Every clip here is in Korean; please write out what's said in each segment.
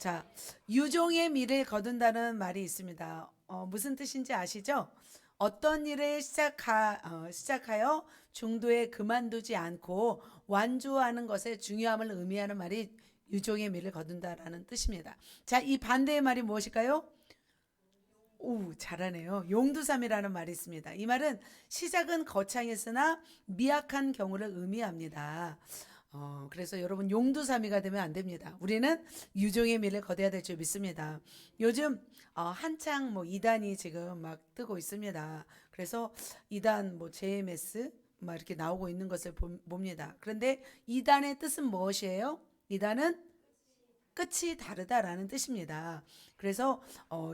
자, 유종의 미를 거둔다는 말이 있습니다. 무슨 뜻인지 아시죠? 어떤 일을 시작하여 중도에 그만두지 않고 완주하는 것의 중요함을 의미하는 말이 유종의 미를 거둔다라는 뜻입니다. 자, 이 반대의 말이 무엇일까요? 오, 잘하네요. 용두삼이라는 말이 있습니다. 이 말은 시작은 거창했으나 미약한 경우를 의미합니다. 그래서 여러분 용두사미가 되면 안 됩니다. 우리는 유종의 미를 거둬야 될 줄 믿습니다. 요즘 한창 뭐 이단이 지금 막 뜨고 있습니다. 그래서 이단 뭐 JMS 막 이렇게 나오고 있는 것을 봅니다. 그런데 이단의 뜻은 무엇이에요? 이단은 끝이 다르다라는 뜻입니다. 그래서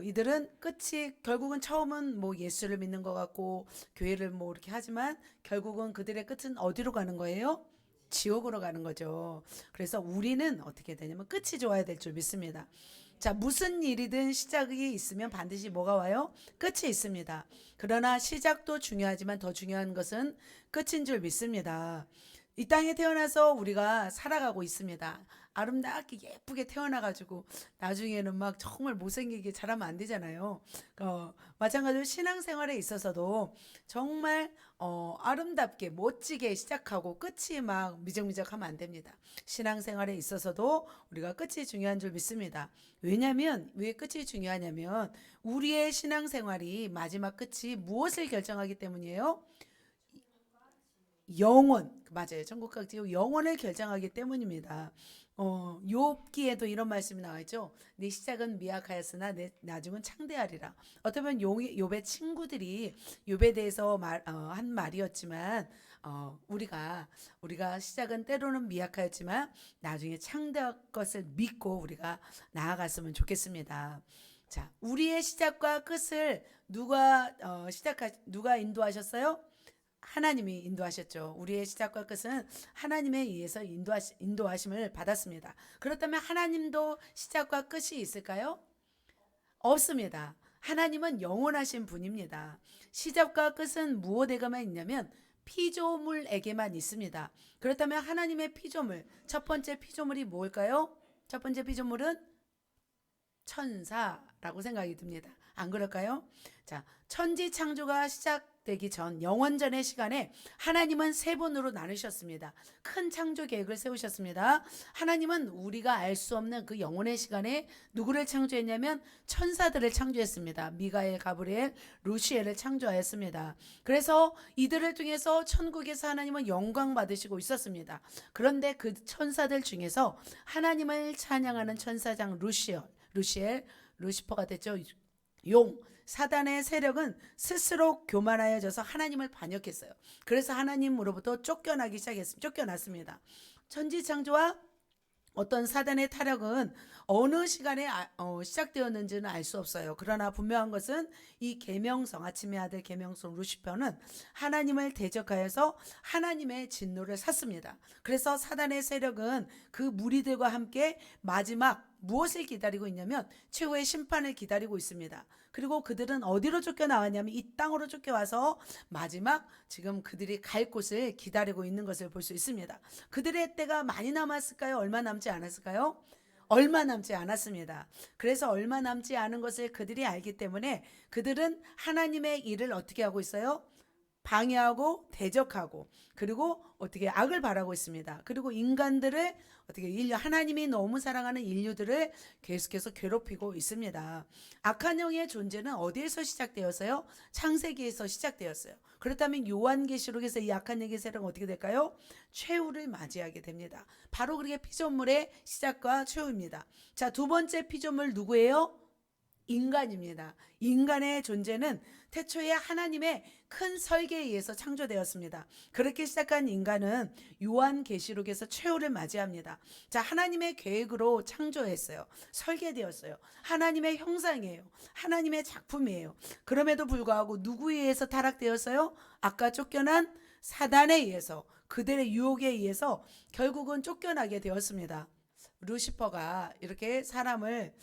이들은 끝이 결국은 처음은 뭐 예수를 믿는 것 같고 교회를 뭐 이렇게 하지만 결국은 그들의 끝은 어디로 가는 거예요? 지옥으로 가는 거죠. 그래서 우리는 어떻게 되냐면 끝이 좋아야 될 줄 믿습니다. 자, 무슨 일이든 시작이 있으면 반드시 뭐가 와요? 끝이 있습니다. 그러나 시작도 중요하지만 더 중요한 것은 끝인 줄 믿습니다. 이 땅에 태어나서 우리가 살아가고 있습니다. 아름답게 예쁘게 태어나가지고 나중에는 막 정말 못생기게 자라면 안 되잖아요. 마찬가지로 신앙생활에 있어서도 정말 아름답게 멋지게 시작하고 끝이 막 미적미적하면 안 됩니다. 신앙생활에 있어서도 우리가 끝이 중요한 줄 믿습니다. 왜냐하면 왜 끝이 중요하냐면 우리의 신앙생활이 마지막 끝이 무엇을 결정하기 때문이에요? 영원, 맞아요. 천국과 지옥 영원을 결정하기 때문입니다. 욥기에도 이런 말씀이 나와있죠. 내 시작은 미약하였으나 내 나중은 창대하리라. 어쩌면 욥의 친구들이 욥에 대해서 한 말이었지만 우리가 시작은 때로는 미약하였지만 나중에 창대할 것을 믿고 우리가 나아갔으면 좋겠습니다. 자, 우리의 시작과 끝을 누가 인도하셨어요? 하나님이 인도하셨죠. 우리의 시작과 끝은 하나님에 의해서 인도하심을 받았습니다. 그렇다면 하나님도 시작과 끝이 있을까요? 없습니다. 하나님은 영원하신 분입니다. 시작과 끝은 무엇에게만 있냐면 피조물에게만 있습니다. 그렇다면 하나님의 피조물, 첫 번째 피조물이 뭘까요? 첫 번째 피조물은 천사라고 생각이 듭니다. 안 그럴까요? 자, 천지 창조가 시작되기 전 영원전의 시간에 하나님은 세 번으로 나누셨습니다. 큰 창조 계획을 세우셨습니다. 하나님은 우리가 알 수 없는 그 영원의 시간에 누구를 창조했냐면 천사들을 창조했습니다. 미가엘, 가브리엘, 루시엘을 창조하였습니다. 그래서 이들을 통해서 천국에서 하나님은 영광 받으시고 있었습니다. 그런데 그 천사들 중에서 하나님을 찬양하는 천사장 루시엘, 루시퍼가 됐죠. 사단의 세력은 스스로 교만하여져서 하나님을 반역했어요. 그래서 하나님으로부터 쫓겨났습니다. 천지창조와 어떤 사단의 타락은 어느 시간에 시작되었는지는 알 수 없어요. 그러나 분명한 것은 이 계명성, 아침의 아들 계명성 루시퍼는 하나님을 대적하여서 하나님의 진노를 샀습니다. 그래서 사단의 세력은 그 무리들과 함께 마지막 무엇을 기다리고 있냐면 최후의 심판을 기다리고 있습니다. 그리고 그들은 어디로 쫓겨나왔냐면 이 땅으로 쫓겨와서 마지막 지금 그들이 갈 곳을 기다리고 있는 것을 볼 수 있습니다. 그들의 때가 많이 남았을까요? 얼마 남지 않았을까요? 얼마 남지 않았습니다. 그래서 얼마 남지 않은 것을 그들이 알기 때문에 그들은 하나님의 일을 어떻게 하고 있어요? 방해하고 대적하고 그리고 어떻게 악을 바라고 있습니다. 그리고 인간들을 어떻게 하나님이 너무 사랑하는 인류들을 계속해서 괴롭히고 있습니다. 악한 영의 존재는 어디에서 시작되었어요? 창세기에서 시작되었어요. 그렇다면 요한계시록에서 이 악한 영의 세력은 어떻게 될까요? 최후를 맞이하게 됩니다. 바로 그게 피조물의 시작과 최후입니다. 자, 두 번째 피조물 누구예요? 인간입니다. 인간의 존재는 태초에 하나님의 큰 설계에 의해서 창조되었습니다. 그렇게 시작한 인간은 요한계시록에서 최후를 맞이합니다. 자, 하나님의 계획으로 창조했어요. 설계되었어요. 하나님의 형상이에요. 하나님의 작품이에요. 그럼에도 불구하고 누구에 의해서 타락되었어요? 아까 쫓겨난 사단에 의해서, 그들의 유혹에 의해서 결국은 쫓겨나게 되었습니다. 루시퍼가 이렇게 사람을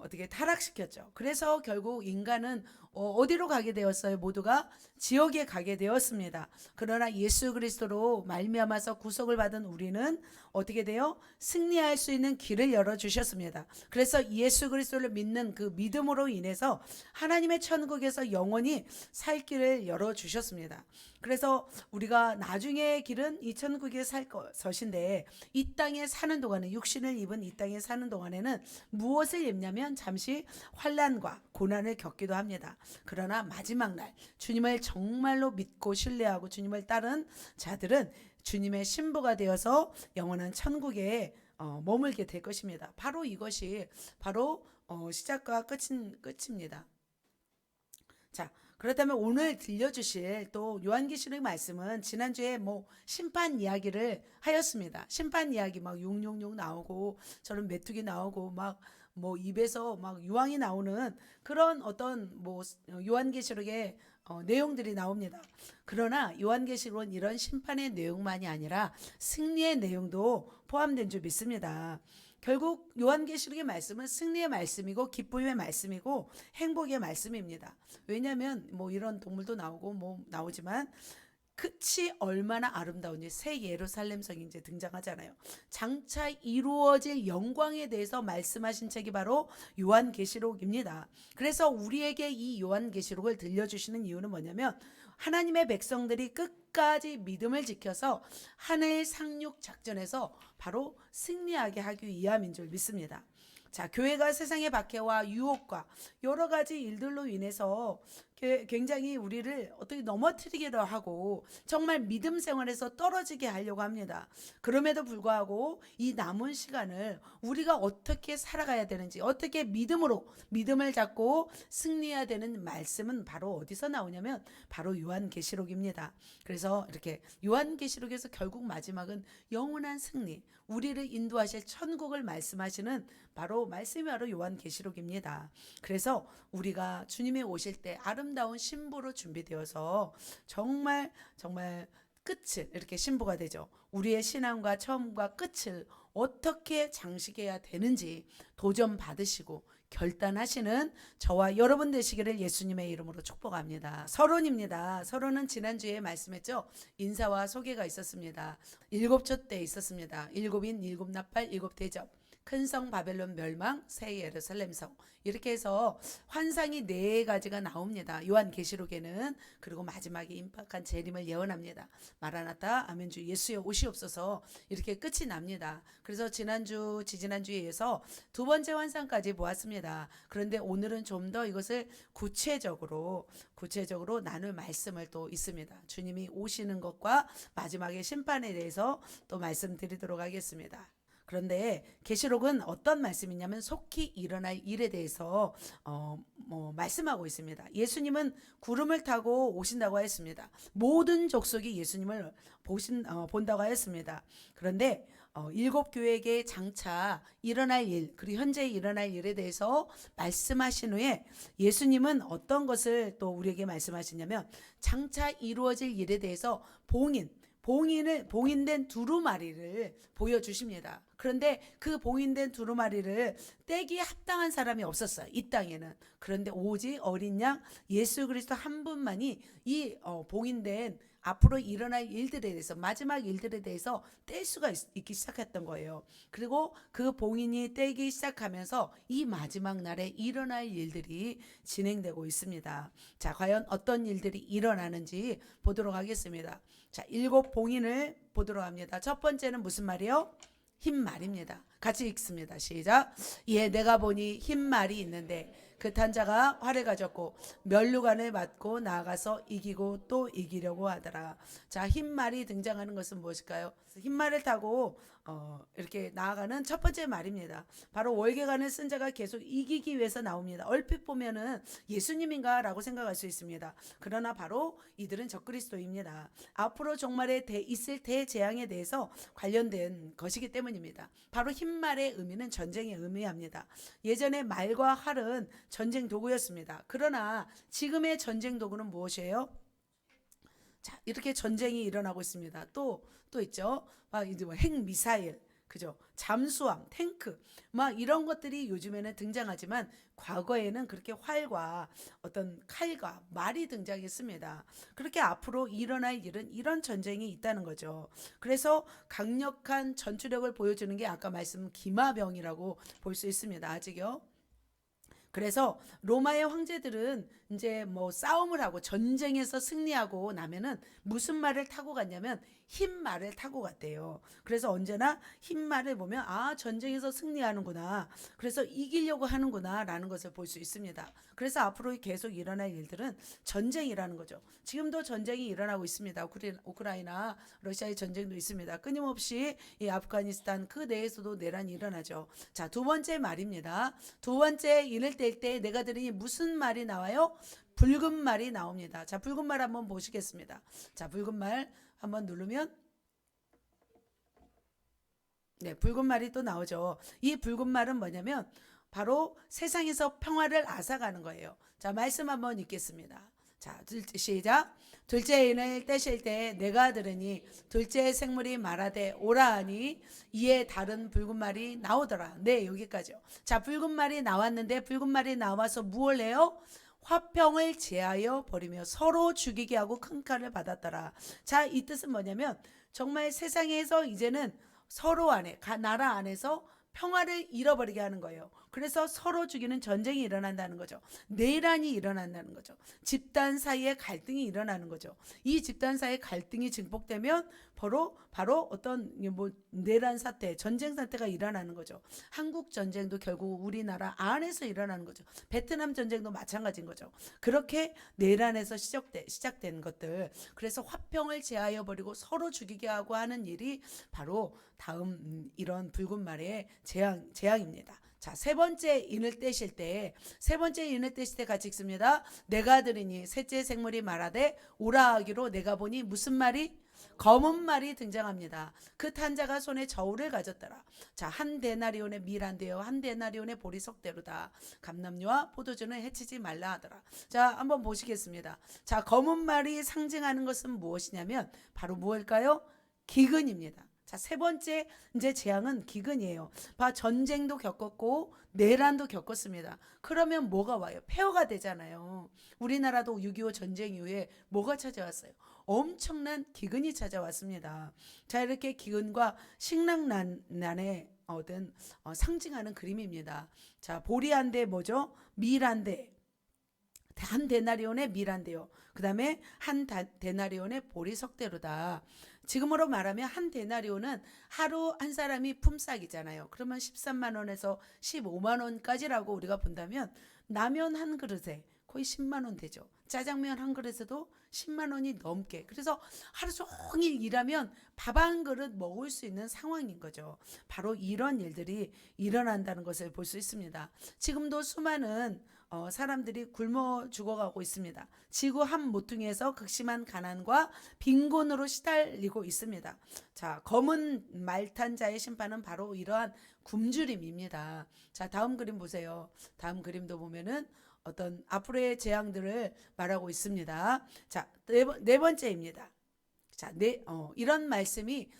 어떻게 타락시켰죠. 그래서 결국 인간은 어디로 가게 되었어요? 모두가 지옥에 가게 되었습니다. 그러나 예수 그리스도로 말미암아서 구속을 받은 우리는 어떻게 돼요? 승리할 수 있는 길을 열어주셨습니다. 그래서 예수 그리스도를 믿는 그 믿음으로 인해서 하나님의 천국에서 영원히 살 길을 열어주셨습니다. 그래서 우리가 나중의 길은 이 천국에 살 것인데, 이 땅에 사는 동안에, 육신을 입은 이 땅에 사는 동안에는 무엇을 입냐면 잠시 환난과 고난을 겪기도 합니다. 그러나 마지막 날 주님을 정말로 믿고 신뢰하고 주님을 따른 자들은 주님의 신부가 되어서 영원한 천국에 머물게 될 것입니다. 바로 이것이 바로 시작과 끝입니다. 자, 그렇다면 오늘 들려주실 또 요한계시록 말씀은 지난주에 심판 이야기를 하였습니다. 심판 이야기 막 666 나오고 저런 메뚜기 나오고 막 입에서 막 유황이 나오는 그런 어떤 요한계시록의 내용들이 나옵니다. 그러나 요한계시록은 이런 심판의 내용만이 아니라 승리의 내용도 포함된 줄 믿습니다. 결국 요한계시록의 말씀은 승리의 말씀이고 기쁨의 말씀이고 행복의 말씀입니다. 왜냐하면 이런 동물도 나오고 나오지만 끝이 얼마나 아름다운지 새 예루살렘 성이 이제 등장하잖아요. 장차 이루어질 영광에 대해서 말씀하신 책이 바로 요한계시록입니다. 그래서 우리에게 이 요한계시록을 들려주시는 이유는 뭐냐면 하나님의 백성들이 끝까지 믿음을 지켜서 하늘 상륙 작전에서 바로 승리하게 하기 위함인 줄 믿습니다. 자, 교회가 세상의 박해와 유혹과 여러 가지 일들로 인해서 굉장히 우리를 어떻게 넘어뜨리기도 하고 정말 믿음 생활에서 떨어지게 하려고 합니다. 그럼에도 불구하고 이 남은 시간을 우리가 어떻게 살아가야 되는지, 어떻게 믿음을 잡고 승리해야 되는 말씀은 바로 어디서 나오냐면 바로 요한계시록입니다. 그래서 이렇게 요한계시록에서 결국 마지막은 영원한 승리, 우리를 인도하실 천국을 말씀하시는 말씀이 바로 요한계시록입니다. 그래서 우리가 주님이 오실 때 아름다운 신부로 준비되어서 정말 끝을 이렇게 신부가 되죠. 우리의 신앙과 처음과 끝을 어떻게 장식해야 되는지 도전 받으시고 결단하시는 저와 여러분 되시기를 예수님의 이름으로 축복합니다. 서론입니다. 서론은 지난주에 말씀했죠. 인사와 소개가 있었습니다. 7초 때 있었습니다. 7인 7나팔 7대접, 큰성 바벨론 멸망, 새 예루살렘 성, 이렇게 해서 환상이 4가지가 나옵니다. 요한계시록에는. 그리고 마지막에 임박한 재림을 예언합니다. 마라나타 아멘 주 예수여 오시옵소서, 이렇게 끝이 납니다. 그래서 지지난주에 이어서 2번째 환상까지 보았습니다. 그런데 오늘은 좀 더 이것을 구체적으로 나눌 말씀을 또 있습니다. 주님이 오시는 것과 마지막에 심판에 대해서 또 말씀드리도록 하겠습니다. 그런데 계시록은 어떤 말씀이냐면 속히 일어날 일에 대해서 말씀하고 있습니다. 예수님은 구름을 타고 오신다고 했습니다. 모든 족속이 예수님을 본다고 했습니다. 그런데 7교회에게 장차 일어날 일, 그리고 현재 일어날 일에 대해서 말씀하신 후에 예수님은 어떤 것을 또 우리에게 말씀하시냐면 장차 이루어질 일에 대해서 봉인된 두루마리를 보여주십니다. 그런데 그 봉인된 두루마리를 떼기에 합당한 사람이 없었어요. 이 땅에는. 그런데 오직 어린 양 예수 그리스도 한 분만이 이 봉인된 앞으로 일어날 일들에 대해서, 마지막 일들에 대해서 뗄 수가 있기 시작했던 거예요. 그리고 그 봉인이 떼기 시작하면서 이 마지막 날에 일어날 일들이 진행되고 있습니다. 자, 과연 어떤 일들이 일어나는지 보도록 하겠습니다. 자, 7 봉인을 보도록 합니다. 첫 번째는 무슨 말이요? 흰 말입니다. 같이 읽습니다. 시작. 예, 내가 보니 흰 말이 있는데 그 탄 자가 활을 가졌고 면류관을 맞고 나아가서 이기고 또 이기려고 하더라. 자, 흰 말이 등장하는 것은 무엇일까요? 흰 말을 타고 이렇게 나아가는 첫 번째 말입니다. 바로 월계관을 쓴 자가 계속 이기기 위해서 나옵니다. 얼핏 보면은 예수님인가 라고 생각할 수 있습니다. 그러나 바로 이들은 적그리스도입니다. 앞으로 종말에 있을 대재앙에 대해서 관련된 것이기 때문입니다. 바로 흰 말의 의미는 전쟁에 의미합니다. 예전에 말과 활은 전쟁 도구였습니다. 그러나 지금의 전쟁 도구는 무엇이에요? 자, 이렇게 전쟁이 일어나고 있습니다. 또 있죠. 막 이제 핵미사일, 그죠? 잠수함, 탱크, 막 이런 것들이 요즘에는 등장하지만 과거에는 그렇게 활과 어떤 칼과 말이 등장했습니다. 그렇게 앞으로 일어날 일은 이런 전쟁이 있다는 거죠. 그래서 강력한 전투력을 보여주는 게 아까 말씀 기마병이라고 볼 수 있습니다. 아직요. 그래서 로마의 황제들은 이제 뭐 싸움을 하고 전쟁에서 승리하고 나면은 무슨 말을 타고 갔냐면 흰 말을 타고 갔대요. 그래서 언제나 흰 말을 보면 아, 전쟁에서 승리하는구나. 그래서 이기려고 하는구나라는 것을 볼 수 있습니다. 그래서 앞으로 계속 일어날 일들은 전쟁이라는 거죠. 지금도 전쟁이 일어나고 있습니다. 우크라이나, 러시아의 전쟁도 있습니다. 끊임없이 이 아프가니스탄 그 내에서도 내란이 일어나죠. 자, 두 번째 말입니다. 두 번째 인을 뗄 때 내가 들으니 무슨 말이 나와요? 붉은 말이 나옵니다. 자, 붉은 말 한번 보시겠습니다. 자, 붉은 말 한번 누르면 네, 붉은 말이 또 나오죠. 이 붉은 말은 뭐냐면 바로 세상에서 평화를 앗아가는 거예요. 자, 말씀 한번 읽겠습니다. 자, 시작. 둘째 인을 떼실 때 내가 들으니 둘째 생물이 말하되 오라 하니 이에 다른 붉은 말이 나오더라. 네, 여기까지요. 자, 붉은 말이 나왔는데 붉은 말이 나와서 무엇을 해요? 화평을 제하여 버리며 서로 죽이게 하고 큰 칼을 받았더라. 자, 이 뜻은 뭐냐면 정말 세상에서 이제는 서로 안에 나라 안에서 평화를 잃어버리게 하는 거예요. 그래서 서로 죽이는 전쟁이 일어난다는 거죠. 내란이 일어난다는 거죠. 집단 사이에 갈등이 일어나는 거죠. 이 집단 사이에 갈등이 증폭되면 바로 어떤 뭐 내란 사태, 전쟁 사태가 일어나는 거죠. 한국 전쟁도 결국 우리나라 안에서 일어나는 거죠. 베트남 전쟁도 마찬가지인 거죠. 그렇게 내란에서 시작된 것들. 그래서 화평을 제하여 버리고 서로 죽이게 하고 하는 일이 바로 다음 이런 붉은 말의 재앙입니다. 자, 세 번째 인을 떼실 때 같이 읽습니다. 내가 들으니 셋째 생물이 말하되 오라 하기로 내가 보니 무슨 말이? 검은 말이 등장합니다. 그 탄자가 손에 저울을 가졌더라. 자, 한 데나리온의 밀한대요, 한 데나리온의 보리석대로다. 감람류와 포도주는 해치지 말라 하더라. 자, 한번 보시겠습니다. 자, 검은 말이 상징하는 것은 무엇이냐면 바로 무엇일까요? 기근입니다. 자, 세 번째 이제 재앙은 기근이에요. 전쟁도 겪었고 내란도 겪었습니다. 그러면 뭐가 와요? 폐허가 되잖아요. 우리나라도 6.25 전쟁 이후에 뭐가 찾아왔어요? 엄청난 기근이 찾아왔습니다. 자, 이렇게 기근과 식량난의 어떤 상징하는 그림입니다. 자, 보리 한 대 뭐죠? 밀 한 대. 한 데나리온의 밀한대요. 그 다음에 한 데나리온의 보리석대로다. 지금으로 말하면 한 데나리온은 하루 한 사람이 품삯이잖아요. 그러면 13만 원에서 15만 원까지라고 우리가 본다면 라면 한 그릇에 거의 10만 원 되죠. 짜장면 한 그릇에도 10만 원이 넘게. 그래서 하루 종일 일하면 밥 한 그릇 먹을 수 있는 상황인 거죠. 바로 이런 일들이 일어난다는 것을 볼 수 있습니다. 지금도 수많은 사람들이 굶어 죽어가고 있습니다. 지구 한 모퉁이에서 극심한 가난과 빈곤으로 시달리고 있습니다. 자, 검은 말탄 자의 심판은 바로 이러한 굶주림입니다. 자, 다음 그림 보세요. 다음 그림도 보면은 어떤 앞으로의 재앙들을 말하고 있습니다. 자, 네 번째입니다. 자, 이런 말씀이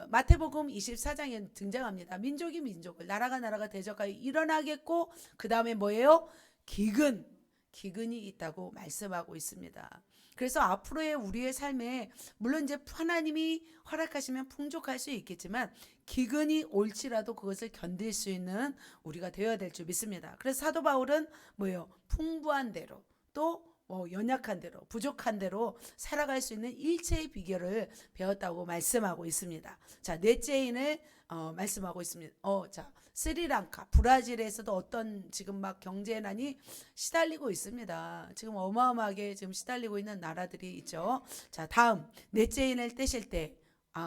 마태복음 24장에 등장합니다. 민족이 민족을, 나라가 대적하여 일어나겠고 그 다음에 뭐예요? 기근이 있다고 말씀하고 있습니다. 그래서 앞으로의 우리의 삶에 물론 이제 하나님이 허락하시면 풍족할 수 있겠지만 기근이 올지라도 그것을 견딜 수 있는 우리가 되어야 될 줄 믿습니다. 그래서 사도 바울은 뭐예요? 풍부한 대로 또 연약한 대로 부족한 대로 살아갈 수 있는 일체의 비결을 배웠다고 말씀하고 있습니다. 자, 넷째인을 말씀하고 있습니다. 자, 스리랑카, 브라질에서도 어떤 지금 막 경제난이 시달리고 있습니다. 지금 어마어마하게 지금 시달리고 있는 나라들이 있죠. 자, 다음 넷째인을 떼실 때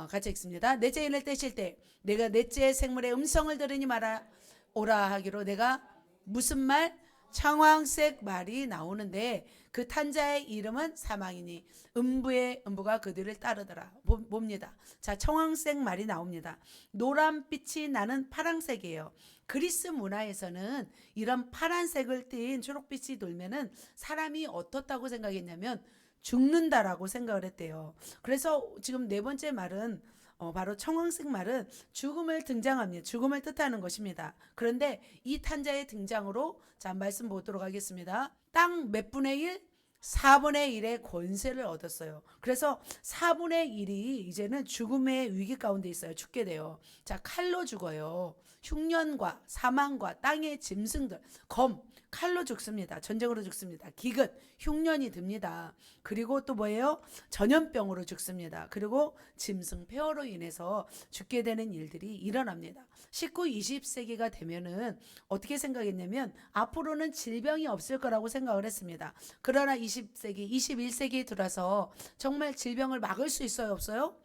같이 읽습니다. 넷째인을 떼실 때 내가 넷째 생물의 음성을 들으니 말아 오라 하기로 내가 무슨 말? 청황색 말이 나오는데 그 탄자의 이름은 사망이니 음부가 그들을 따르더라. 봅니다. 자, 청황색 말이 나옵니다. 노란빛이 나는 파란색이에요. 그리스 문화에서는 이런 파란색을 띤 초록빛이 돌면은 사람이 어떻다고 생각했냐면 죽는다라고 생각을 했대요. 그래서 지금 네 번째 말은 바로 청황색 말은 죽음을 등장합니다. 죽음을 뜻하는 것입니다. 그런데 이 탄자의 등장으로 자 말씀 보도록 하겠습니다. 땅 몇 분의 1? 4분의 1의 권세를 얻었어요. 그래서 4분의 1이 이제는 죽음의 위기 가운데 있어요. 죽게 돼요. 자, 칼로 죽어요. 흉년과 사망과 땅의 짐승들, 검, 칼로 죽습니다. 전쟁으로 죽습니다. 기근, 흉년이 듭니다. 그리고 또 뭐예요? 전염병으로 죽습니다. 그리고 짐승, 폐허로 인해서 죽게 되는 일들이 일어납니다. 19, 20세기가 되면은 어떻게 생각했냐면 앞으로는 질병이 없을 거라고 생각을 했습니다. 그러나 20세기, 21세기에 들어서 정말 질병을 막을 수 있어요? 없어요?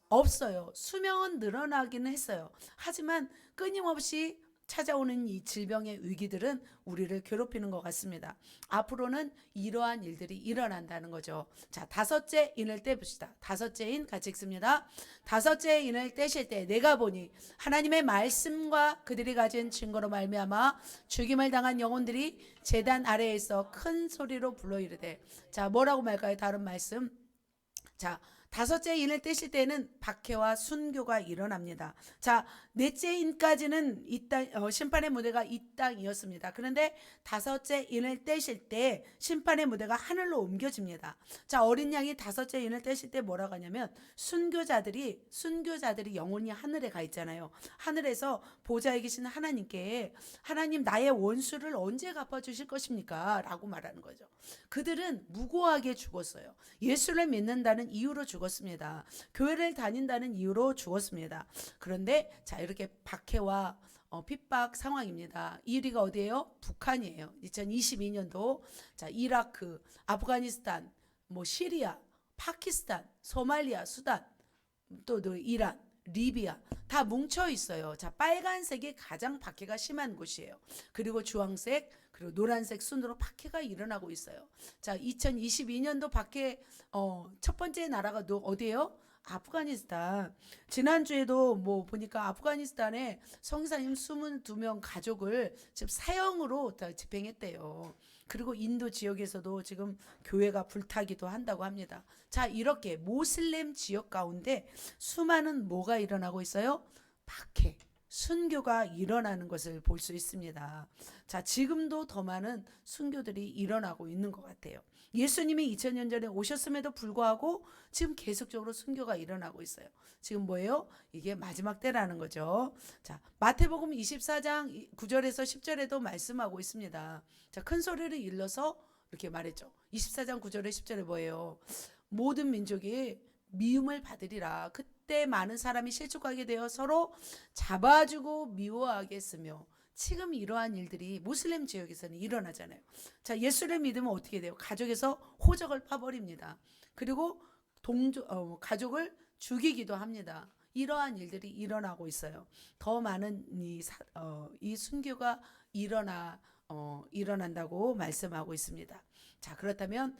없어요. 수명은 늘어나기는 했어요. 하지만 끊임없이 찾아오는 이 질병의 위기들은 우리를 괴롭히는 것 같습니다. 앞으로는 이러한 일들이 일어난다는 거죠. 자, 다섯째 인을 떼봅시다. 다섯째 인 같이 읽습니다. 다섯째 인을 떼실 때 내가 보니 하나님의 말씀과 그들이 가진 증거로 말미암아 죽임을 당한 영혼들이 제단 아래에 있어 큰 소리로 불러 이르되. 자, 뭐라고 말까요? 다른 말씀. 자, 다섯째 인을 떼실 때는 박해와 순교가 일어납니다. 자, 넷째 인까지는 이 땅, 심판의 무대가 이 땅이었습니다. 그런데 다섯째 인을 떼실 때 심판의 무대가 하늘로 옮겨집니다. 자, 어린 양이 다섯째 인을 떼실 때 뭐라고 하냐면 순교자들이 영혼이 하늘에 가 있잖아요. 하늘에서 보좌에 계신 하나님께 하나님 나의 원수를 언제 갚아주실 것입니까? 라고 말하는 거죠. 그들은 무고하게 죽었어요. 예수를 믿는다는 이유로 죽었습니다. 교회를 다닌다는 이유로 죽었습니다. 그런데 자 이렇게 박해와 핍박 상황입니다. 1위가 어디예요? 북한이에요. 2022년도 자 이라크, 아프가니스탄, 뭐 시리아, 파키스탄, 소말리아, 수단, 또 이란, 리비아 다 뭉쳐 있어요. 자 빨간색이 가장 박해가 심한 곳이에요. 그리고 주황색 그리고 노란색 순으로 박해가 일어나고 있어요. 자 2022년도 박해 첫 번째 나라가 어디예요? 아프가니스탄. 지난주에도 뭐 보니까 아프가니스탄에 성사님 22명 가족을 지금 사형으로 집행했대요. 그리고 인도 지역에서도 지금 교회가 불타기도 한다고 합니다. 자, 이렇게 모슬렘 지역 가운데 수많은 뭐가 일어나고 있어요? 박해, 순교가 일어나는 것을 볼 수 있습니다. 자, 지금도 더 많은 순교들이 일어나고 있는 것 같아요. 예수님이 2000년 전에 오셨음에도 불구하고 지금 계속적으로 순교가 일어나고 있어요. 지금 뭐예요? 이게 마지막 때라는 거죠. 자, 마태복음 24장 9절에서 10절에도 말씀하고 있습니다. 자, 큰 소리를 일러서 이렇게 말했죠. 24장 9절에 10절에 뭐예요? 모든 민족이 미움을 받으리라. 그때 많은 사람이 실족하게 되어 서로 잡아주고 미워하겠으며 지금 이러한 일들이 모슬렘 지역에서는 일어나잖아요. 자, 예수를 믿으면 어떻게 돼요? 가족에서 호적을 파버립니다. 그리고 가족을 죽이기도 합니다. 이러한 일들이 일어나고 있어요. 더 많은 이 순교가 일어난다고 말씀하고 있습니다. 자, 그렇다면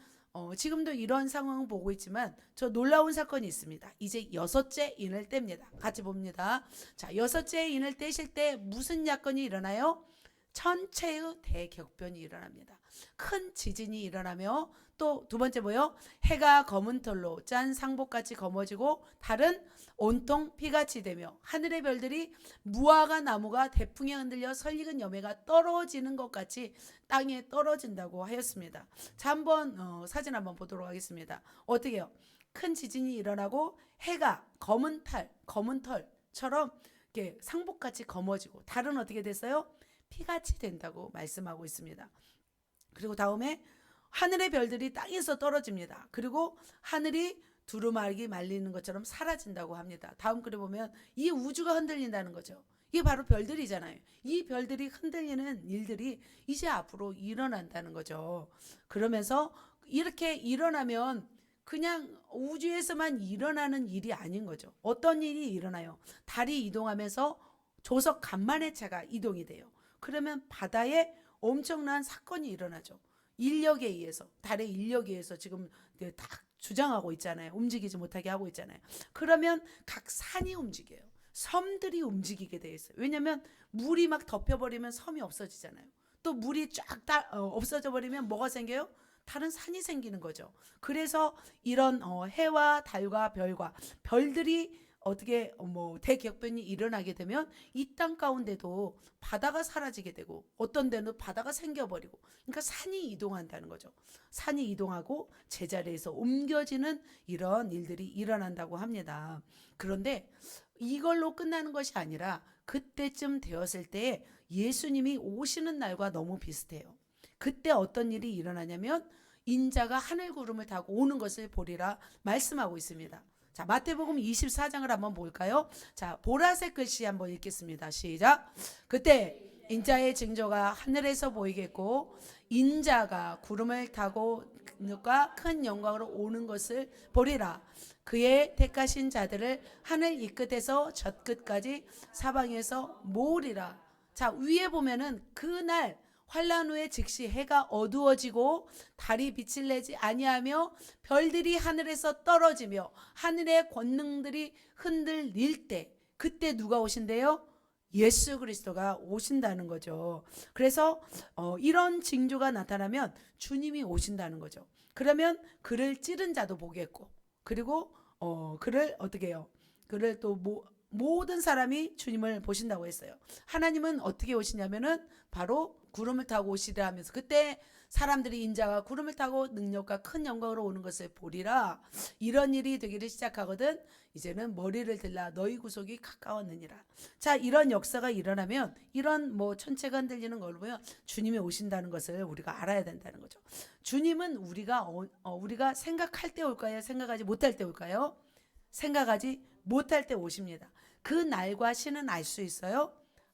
지금도 이런 상황을 보고 있지만 저 놀라운 사건이 있습니다. 이제 여섯째 인을 뗍니다. 같이 봅니다. 자, 여섯째 인을 떼실 때 무슨 사건이 일어나요? 천체의 대격변이 일어납니다. 큰 지진이 일어나며 또 두 번째 뭐요? 해가 검은 털로 짠 상복같이 검어지고 달은 온통 피같이 되며 하늘의 별들이 무화과 나무가 대풍에 흔들려 설익은 열매가 떨어지는 것 같이 땅에 떨어진다고 하였습니다. 자, 한번 사진 한번 보도록 하겠습니다. 어떻게요? 큰 지진이 일어나고 해가 검은 털처럼 이렇게 상복같이 검어지고 달은 어떻게 됐어요? 피같이 된다고 말씀하고 있습니다. 그리고 다음에 하늘의 별들이 땅에서 떨어집니다. 그리고 하늘이 두루마기 말리는 것처럼 사라진다고 합니다. 다음 글에 보면 이 우주가 흔들린다는 거죠. 이게 바로 별들이잖아요. 이 별들이 흔들리는 일들이 이제 앞으로 일어난다는 거죠. 그러면서 이렇게 일어나면 그냥 우주에서만 일어나는 일이 아닌 거죠. 어떤 일이 일어나요? 달이 이동하면서 조석 간만의 차가 이동이 돼요. 그러면 바다에 엄청난 사건이 일어나죠. 인력에 의해서, 달의 인력에 의해서 지금 다 주장하고 있잖아요. 움직이지 못하게 하고 있잖아요. 그러면 각 산이 움직여요. 섬들이 움직이게 돼 있어요. 왜냐하면 물이 막 덮여버리면 섬이 없어지잖아요. 또 물이 쫙 없어져 버리면 뭐가 생겨요? 다른 산이 생기는 거죠. 그래서 이런 해와 달과 별들이 어떻게 뭐 대격변이 일어나게 되면 이 땅 가운데도 바다가 사라지게 되고 어떤 데는 바다가 생겨버리고, 그러니까 산이 이동한다는 거죠. 산이 이동하고 제자리에서 옮겨지는 이런 일들이 일어난다고 합니다. 그런데 이걸로 끝나는 것이 아니라 그때쯤 되었을 때 예수님이 오시는 날과 너무 비슷해요. 그때 어떤 일이 일어나냐면 인자가 하늘 구름을 타고 오는 것을 보리라 말씀하고 있습니다. 자, 마태복음 24장을 한번 볼까요? 자, 보라색 글씨 한번 읽겠습니다. 시작. 그때 인자의 징조가 하늘에서 보이겠고 인자가 구름을 타고 그가 큰 영광으로 오는 것을 보리라. 그의 택하신 자들을 하늘 이 끝에서 저 끝까지 사방에서 모으리라. 자, 위에 보면은 그날 환란 후에 즉시 해가 어두워지고 달이 빛을 내지 아니하며 별들이 하늘에서 떨어지며 하늘의 권능들이 흔들릴 때, 그때 누가 오신대요? 예수 그리스도가 오신다는 거죠. 그래서 이런 징조가 나타나면 주님이 오신다는 거죠. 그러면 그를 찌른 자도 보겠고, 그리고 그를 어떻게 해요? 그를 또 모든 사람이 주님을 보신다고 했어요. 하나님은 어떻게 오시냐면은 바로 구름을 타고 오시리라 하면서 그때 사람들이 인자가 구름을 타고 능력과 큰 영광으로 오는 것을 보리라. 이런 일이 되기를 시작하거든 이제는 머리를 들라 너희 구속이 가까웠느니라. 자, 이런 역사가 일어나면 이런 뭐 천체가 흔들리는 걸 보면 주님이 오신다는 것을 우리가 알아야 된다는 거죠. 주님은 우리가 생각할 때 올까요? 생각하지 못할 때 올까요? 생각하지 못할 때 오십니다. 그 날과 시는 알 수 있어요?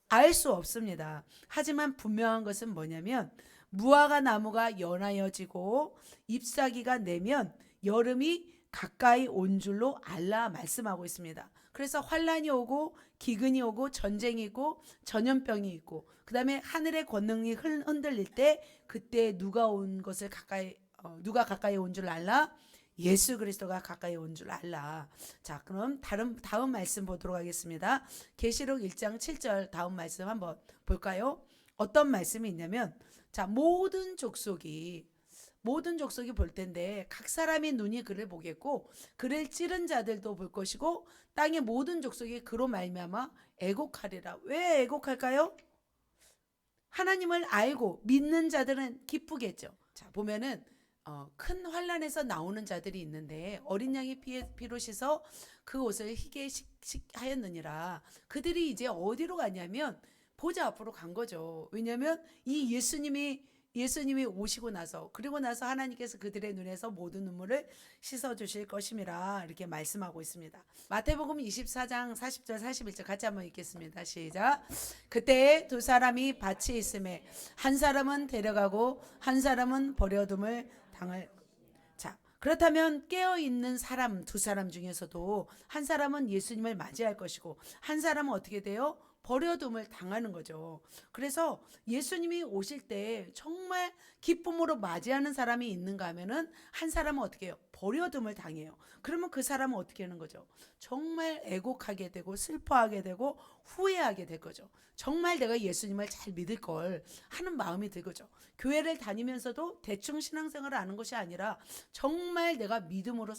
알 수 없습니다. 하지만 분명한 것은 뭐냐면 무화과 나무가 연하여지고 잎사귀가 내면 여름이 가까이 온 줄로 알라 말씀하고 있습니다. 그래서 환란이 오고 기근이 오고 전쟁이 있고 전염병이 있고 그다음에 하늘의 권능이 흔들릴 때 그때 누가 가까이 온 줄 알라? 예수 그리스도가 가까이 온 줄 알라. 자, 그럼 다음 말씀 보도록 하겠습니다. 계시록 1장 7절 다음 말씀 한번 볼까요? 어떤 말씀이 있냐면 자, 모든 족속이 볼 텐데 각 사람의 눈이 그를 보겠고 그를 찌른 자들도 볼 것이고 땅의 모든 족속이 그로 말미암아 애곡하리라. 왜 애곡할까요? 하나님을 알고 믿는 자들은 기쁘겠죠. 자, 보면은 큰 환란에서 나오는 자들이 있는데 어린 양의 피로 씻어 그 옷을 희게 하였느니라. 그들이 이제 어디로 가냐면 보좌 앞으로 간 거죠. 왜냐하면 이 예수님이 오시고 나서 그리고 나서 하나님께서 그들의 눈에서 모든 눈물을 씻어 주실 것임이라 이렇게 말씀하고 있습니다. 마태복음 24장 40절 41절 같이 한번 읽겠습니다. 시작. 그때 두 사람이 밭에 있음에 한 사람은 데려가고 한 사람은 버려둠을 당할. 자, 그렇다면 깨어있는 사람 두 사람 중에서도 한 사람은 예수님을 맞이할 것이고 한 사람은 어떻게 돼요? 버려둠을 당하는 거죠. 그래서 예수님이 오실 때 정말 기쁨으로 맞이하는 사람이 있는가 하면은 한 사람은 어떻게 해요? 버려둠을 당해요. 그러면 그 사람은 어떻게 하는 거죠? 정말 애곡하게 되고 슬퍼하게 되고 후회하게 될 거죠. 정말 내가 예수님을 잘 믿을 걸 하는 마음이 들 거죠. 교회를 다니면서도 대충 신앙생활을 하는 것이 아니라 정말 내가 믿음으로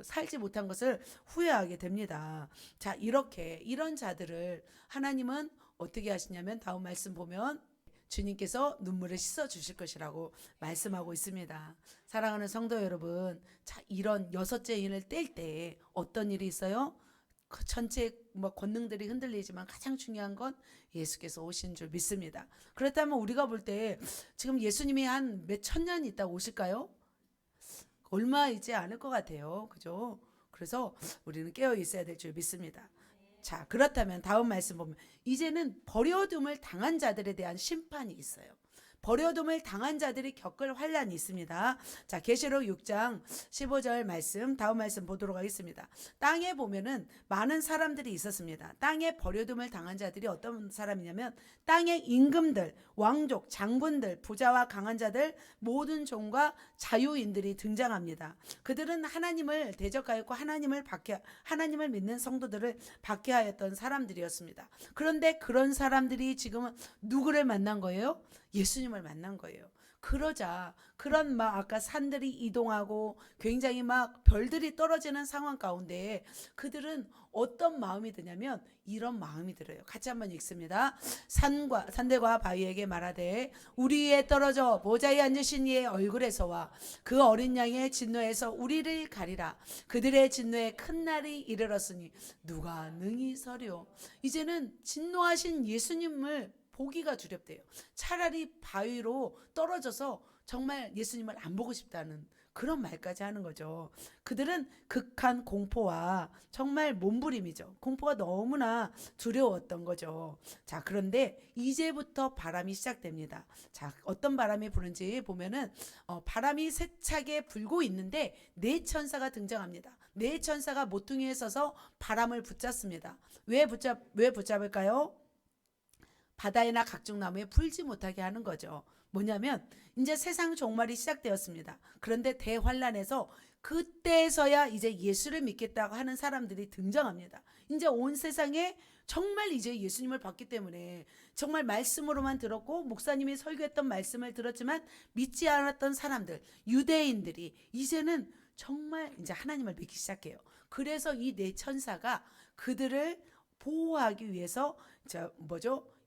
살지 못한 것을 후회하게 됩니다. 자, 이런 자들을 하나님은 어떻게 하시냐면 다음 말씀 보면 주님께서 눈물을 씻어 주실 것이라고 말씀하고 있습니다. 사랑하는 성도 여러분, 자, 이런 여섯째 인을 뗄 때 어떤 일이 있어요? 그 전체 권능들이 흔들리지만 가장 중요한 건 예수께서 오신 줄 믿습니다. 그렇다면 우리가 볼 때 지금 예수님이 한 몇 천 년 있다 오실까요? 얼마 있지 않을 것 같아요. 그죠? 그래서 우리는 깨어 있어야 될 줄 믿습니다. 자, 그렇다면 다음 말씀 보면 이제는 버려둠을 당한 자들에 대한 심판이 있어요. 버려둠을 당한 자들이 겪을 환란이 있습니다. 자, 계시록 6장 15절 말씀 다음 말씀 보도록 하겠습니다. 땅에 보면은 많은 사람들이 있었습니다. 땅에 버려둠을 당한 자들이 어떤 사람이냐면 땅의 임금들, 왕족, 장군들, 부자와 강한 자들, 모든 종과 자유인들이 등장합니다. 그들은 하나님을 대적하였고 하나님을 믿는 성도들을 박해하였던 사람들이었습니다. 그런데 그런 사람들이 지금은 누구를 만난 거예요? 예수님을 만난 거예요. 그러자 그런 막 아까 산들이 이동하고 굉장히 막 별들이 떨어지는 상황 가운데 그들은 어떤 마음이 드냐면 이런 마음이 들어요. 같이 한번 읽습니다. 산들과 바위에게 말하되 우리 위에 떨어져 보좌에 앉으신 이의 얼굴에서와 그 어린 양의 진노에서 우리를 가리라. 그들의 진노에 큰 날이 이르렀으니 누가 능히 서리오. 이제는 진노하신 예수님을 보기가 두렵대요. 차라리 바위로 떨어져서 정말 예수님을 안 보고 싶다는 그런 말까지 하는 거죠. 그들은 극한 공포와 정말 몸부림이죠. 공포가 너무나 두려웠던 거죠. 자, 그런데 이제부터 바람이 시작됩니다. 자, 어떤 바람이 부는지 보면은 바람이 세차게 불고 있는데 네 천사가 등장합니다. 네 천사가 모퉁이에 서서 바람을 붙잡습니다. 왜 붙잡을까요? 바다에나 각종 나무에 불지 못하게 하는 거죠. 뭐냐면 이제 세상 종말이 시작되었습니다. 그런데 대환란에서 그때서야 이제 예수를 믿겠다고 하는 사람들이 등장합니다. 이제 온 세상에 정말 이제 예수님을 봤기 때문에 정말 말씀으로만 들었고 목사님이 설교했던 말씀을 들었지만 믿지 않았던 사람들, 유대인들이 이제는 정말 이제 하나님을 믿기 시작해요. 그래서 이 네 천사가 그들을 보호하기 위해서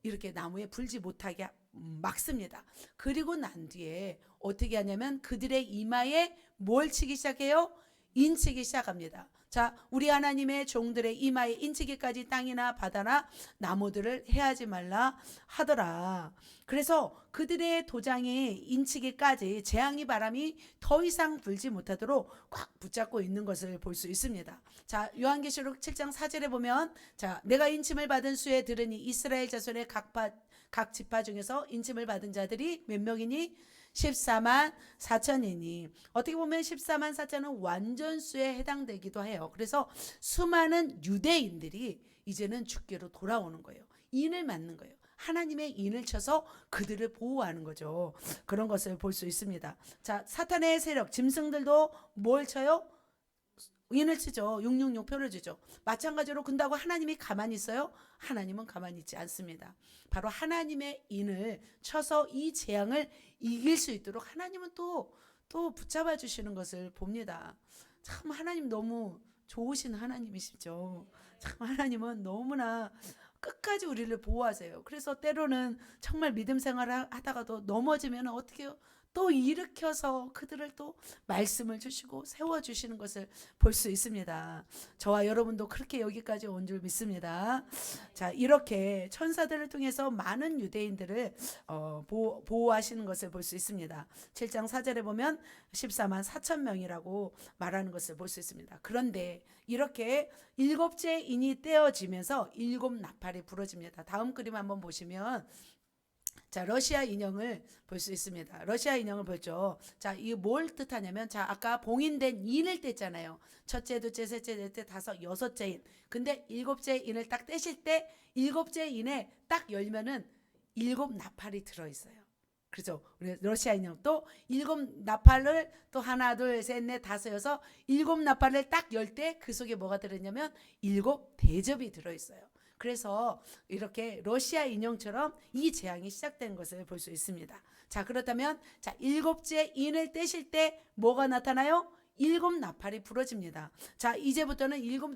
이렇게 나무에 불지 못하게 막습니다. 그리고 난 뒤에 어떻게 하냐면 그들의 이마에 뭘 치기 시작해요? 인치기 시작합니다. 자, 우리 하나님의 종들의 이마에 인치기까지 땅이나 바다나 나무들을 해하지 말라 하더라. 그래서 그들의 도장에 인치기까지 재앙의 바람이 더 이상 불지 못하도록 꽉 붙잡고 있는 것을 볼 수 있습니다. 자, 요한계시록 7장 4절에 보면 자, 내가 인침을 받은 수에 들으니 이스라엘 자손의 각 지파 중에서 인침을 받은 자들이 몇 명이니? 14만 4천이니 어떻게 보면 14만 4천은 완전수에 해당되기도 해요. 그래서 수많은 유대인들이 이제는 주께로 돌아오는 거예요. 인을 맞는 거예요. 하나님의 인을 쳐서 그들을 보호하는 거죠. 그런 것을 볼 수 있습니다. 자, 사탄의 세력 짐승들도 뭘 쳐요? 인을 치죠. 666표를 주죠. 마찬가지로 근다고 하나님이 가만히 있어요? 하나님은 가만히 있지 않습니다. 바로 하나님의 인을 쳐서 이 재앙을 이길 수 있도록 하나님은 또 붙잡아 주시는 것을 봅니다. 참 하나님 너무 좋으신 하나님이시죠. 참 하나님은 너무나 끝까지 우리를 보호하세요. 그래서 때로는 정말 믿음 생활을 하다가도 넘어지면 어떻게 해요? 또 일으켜서 그들을 또 말씀을 주시고 세워주시는 것을 볼 수 있습니다. 저와 여러분도 그렇게 여기까지 온 줄 믿습니다. 자, 이렇게 천사들을 통해서 많은 유대인들을 보호하시는 것을 볼 수 있습니다. 7장 4절에 보면 14만 4천 명이라고 말하는 것을 볼 수 있습니다. 그런데 이렇게 일곱째 인이 떼어지면서 일곱 나팔이 부러집니다. 다음 그림 한번 보시면 자, 러시아 인형을 볼 수 있습니다. 러시아 인형을 보죠. 자, 이게 뭘 뜻하냐면, 자, 아까 봉인된 인을 뗐잖아요. 첫째, 둘째, 셋째, 넷째, 다섯, 여섯째 인. 근데 일곱째 인을 딱 떼실 때, 일곱째 인에 딱 열면은 일곱 나팔이 들어있어요. 그렇죠. 우리 러시아 인형 또 일곱 나팔을 또 하나, 둘, 셋, 넷, 다섯, 여섯, 일곱 나팔을 딱 열 때 그 속에 뭐가 들어있냐면 일곱 대접이 들어있어요. 그래서 이렇게 러시아 인형처럼 이 재앙이 시작된 것을 볼 수 있습니다. 자, 그렇다면 자, 일곱째 인을 떼실 때 뭐가 나타나요? 일곱 나팔이 부러집니다. 자, 이제부터는 일곱